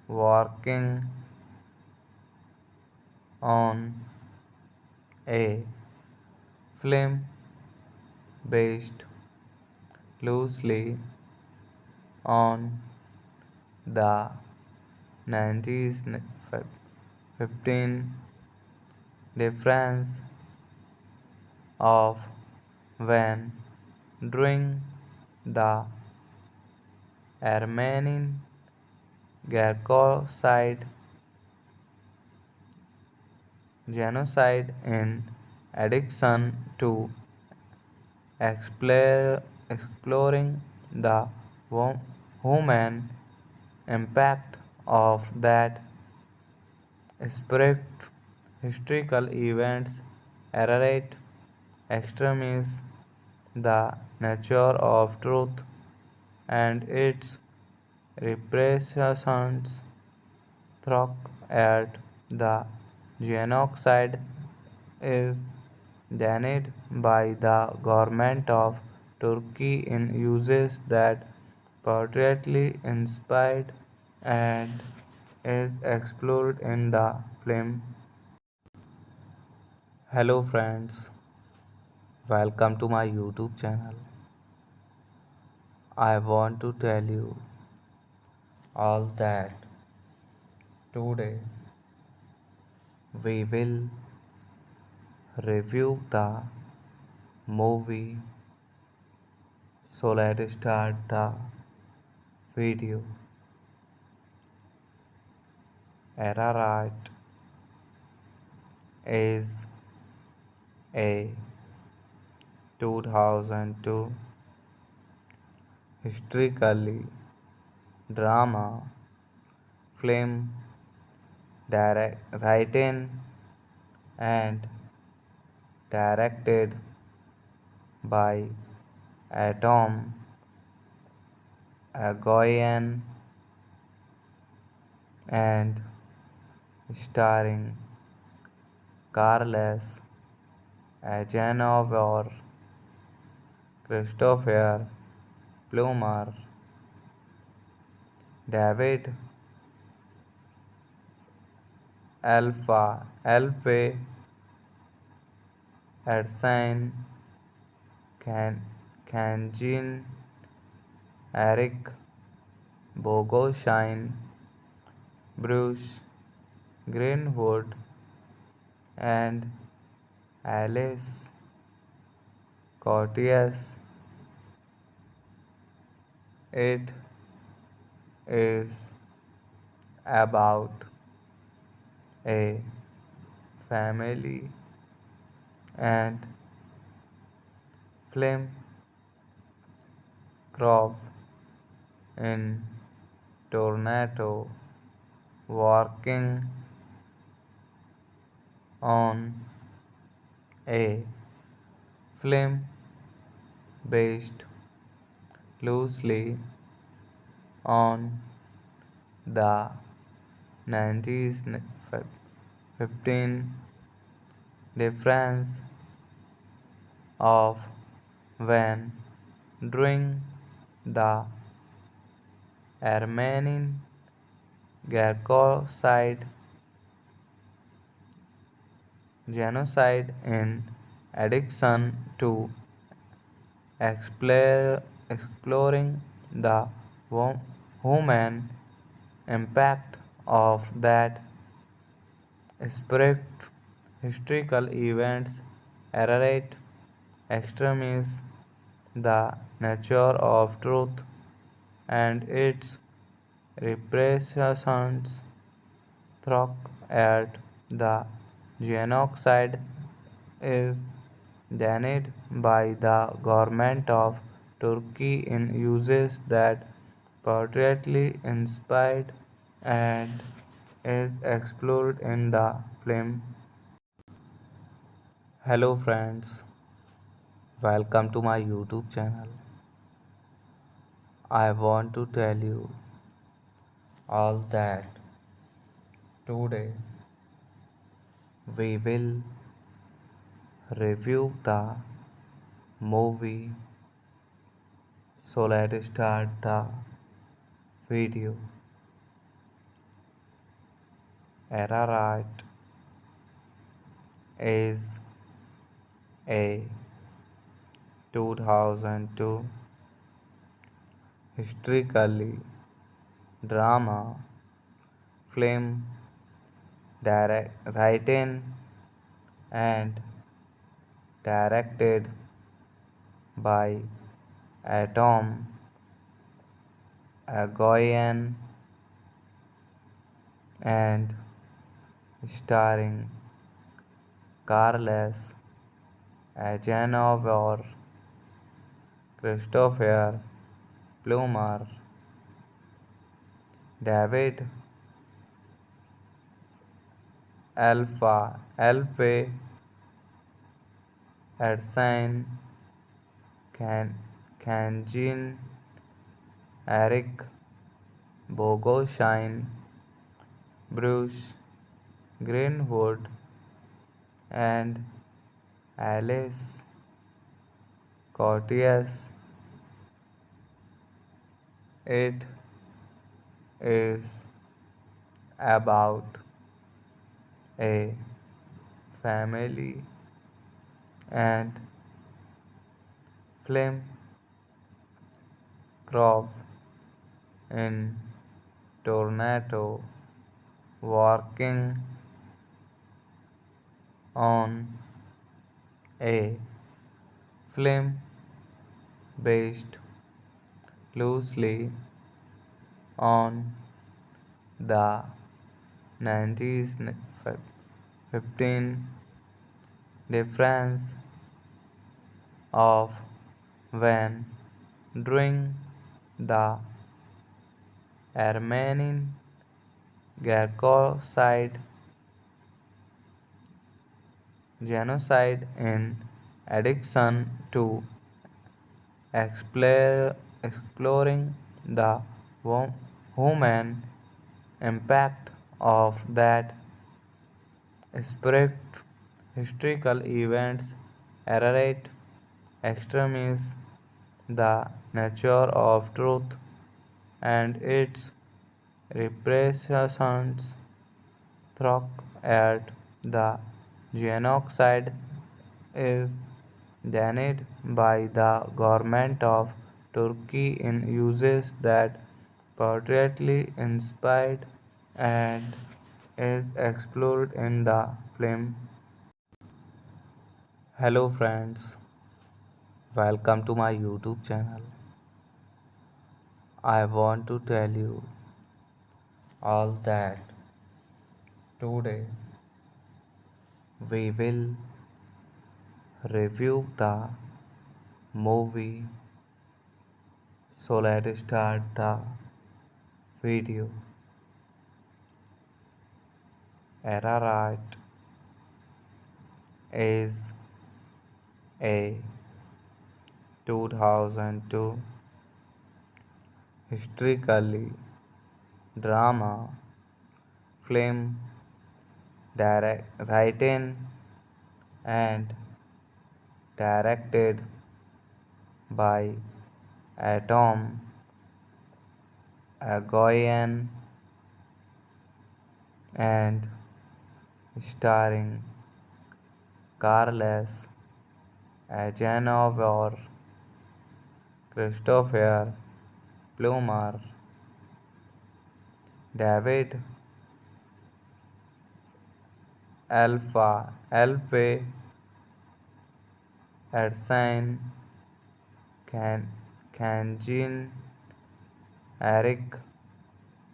working on a film based loosely on the 1915 difference of when during the Armenian genocide in addition to exploring the human impact of that spirit historical events narrate extremism, the nature of truth and its repercussions through at the genocide is denied by the government of Turkey in uses that portrayedly inspired and is explored in the film. Hello friends, welcome to my YouTube channel. I want to tell you all that today we will review the movie. So let's start the video. Ararat is a 2002 historically drama film written and directed by Atom Agoyan and starring Carles Agenovor, Christopher Plummer, David Alfe Erskine, Kanjin, Eric Bogosian, Bruce Greenwood, and Alice Cortez. It is about a family and film crop in Toronto working on a film based loosely on the 1915 difference of when during the Armenian genocide in addition to exploring the human impact of that spirit historical events narrate extremism, the nature of truth and its repercussions through at the genocide is denied by the government of Turkey in uses that portrayedly inspired and is explored in the film. Hello friends, welcome to my YouTube channel. I want to tell you all that today we will review the movie. So let's start the video. Ararat is a 2002 historically drama film written and directed by Atom Agoyan and starring Carles Agenor, Christopher Plummer, David Alpe Erskine, Kanjin, Eric Bogoshine, Bruce Greenwood, and Alice Cortez. It is about a family and film crop in Toronto working on a film based loosely on the 1915 difference of when during the Armenian genocide in addition to exploring the human impact of that spirit historical events narrate extremes the nature of truth and its repercussions throughout at the genocide is denied by the government of Turkey in uses that portrayally inspired and is explored in the film. Hello friends, welcome to my YouTube channel. I want to tell you all that today we will review the movie. So let's start the video. Ararat is a 2002 historically drama film written and directed by Atom Agoyan and starring Carles Agenor, Christopher Plummer, David Alpe Erskine, Kanjin, Eric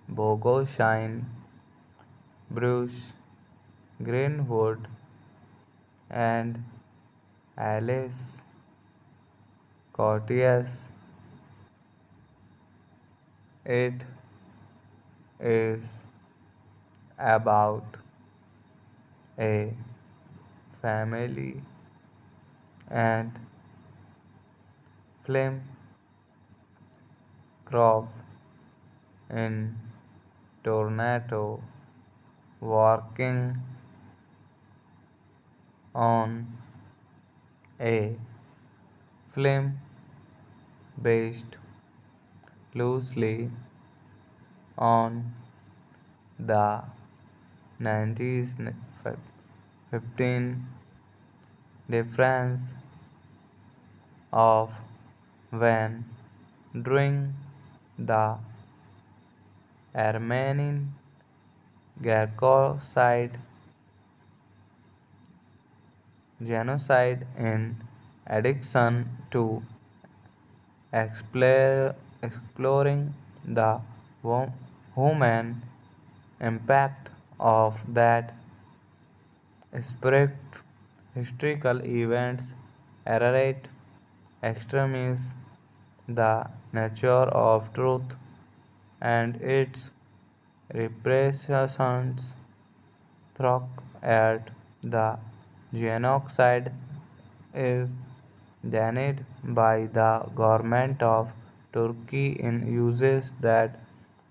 Bogoshine, Bruce Greenwood, and Alice Cortez. It is about a family and film crop in Toronto working on a film based loosely on the 1915 difference of when during the Armenian genocide in addition to exploring the human impact of that spirit historical events errate extremes the nature of truth and its repressions through at the genocide is denied by the government of Turkey in uses that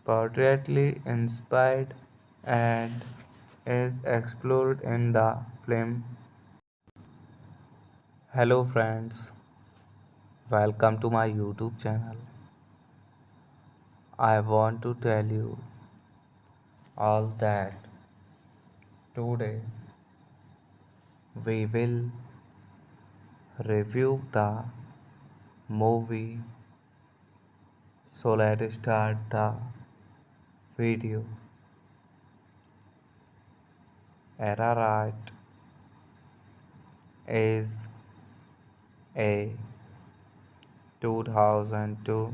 portrayally inspired and is explored in the film. Hello friends, welcome to my YouTube channel. I want to tell you all that today we will review the movie. So let's start the video. Ararat is a 2002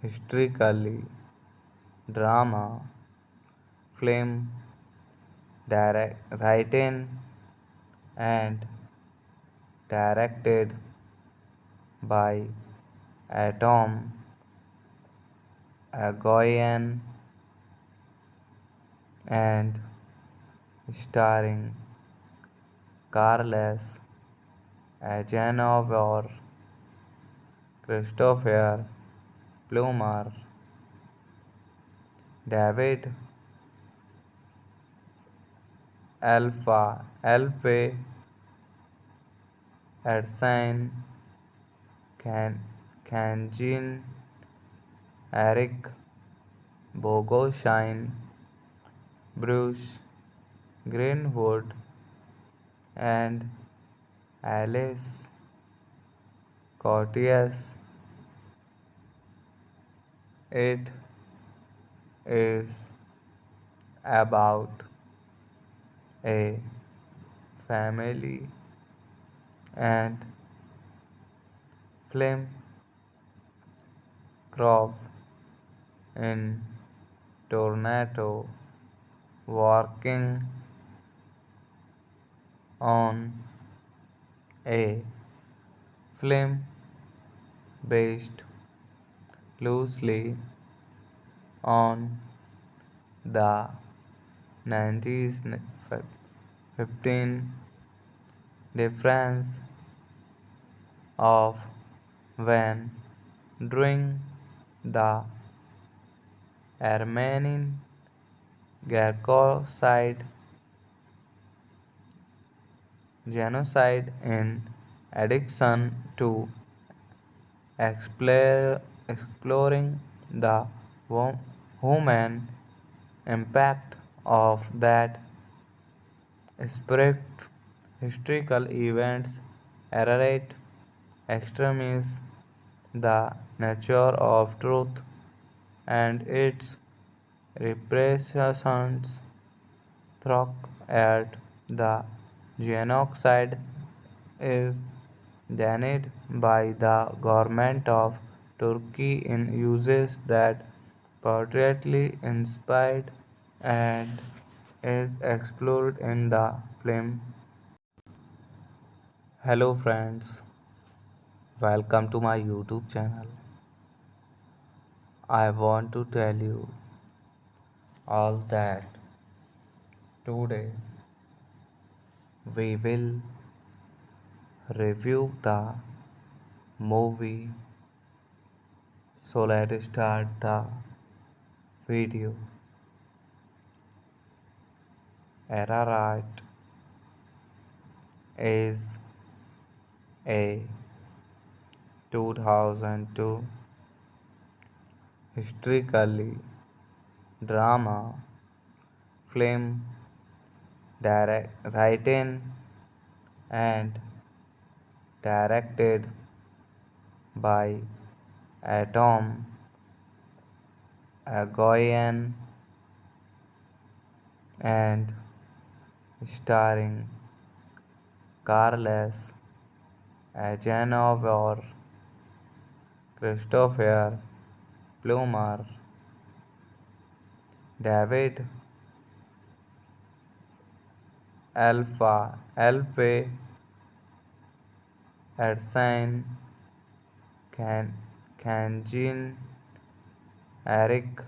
historically drama film written and directed by Atom Agoyan and starring Carles Agenor, Christopher Plummer, David Alfe, Erskine Kanjin, Eric Bogosian, Bruce Greenwood, and Alice Cortez. It is about a family and film crop in Toronto working on a film based loosely on the 1915 difference of when during the Armenian genocide in addition to exploring the human impact of that spirit historical events errate extremes the nature of truth and its repressions through at the genocide is denied by the government of Turkey in uses that portrayally inspired and is explored in the film. Hello friends, welcome to my YouTube channel. I want to tell you all that today we will review the movie. So let's start the video. Ararat is a 2002 historically drama film written and directed by Atom Agoyan and starring Carles Agenovor, Christopher Plummer, David Alfe Edson, Kanjin, Eric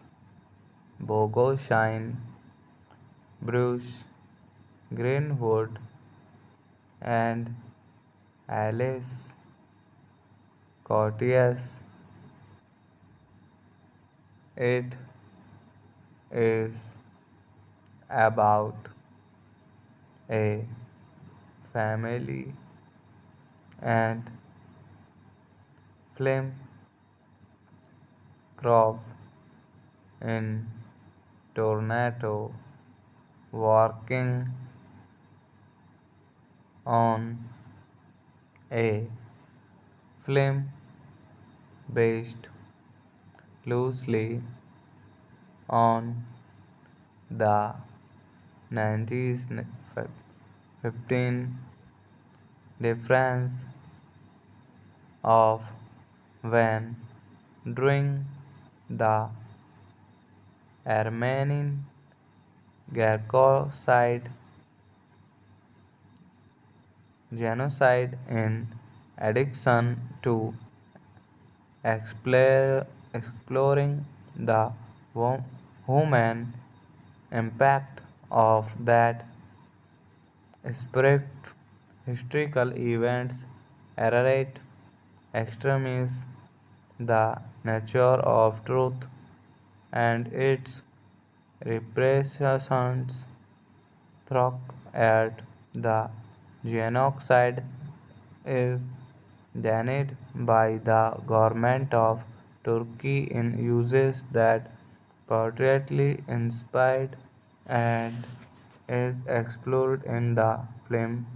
Bogosian, Bruce Greenwood, and Alice Cortez. It is about a family and film crop in Toronto working on a film based loosely on the 1915 difference of when during the Armenian genocide in addition to exploring the human impact of that spirit historical events narrate extremism, the nature of truth, and its repercussions through at the genocide is denied by the government of Turkey in uses that portrayally inspired and is explored in the film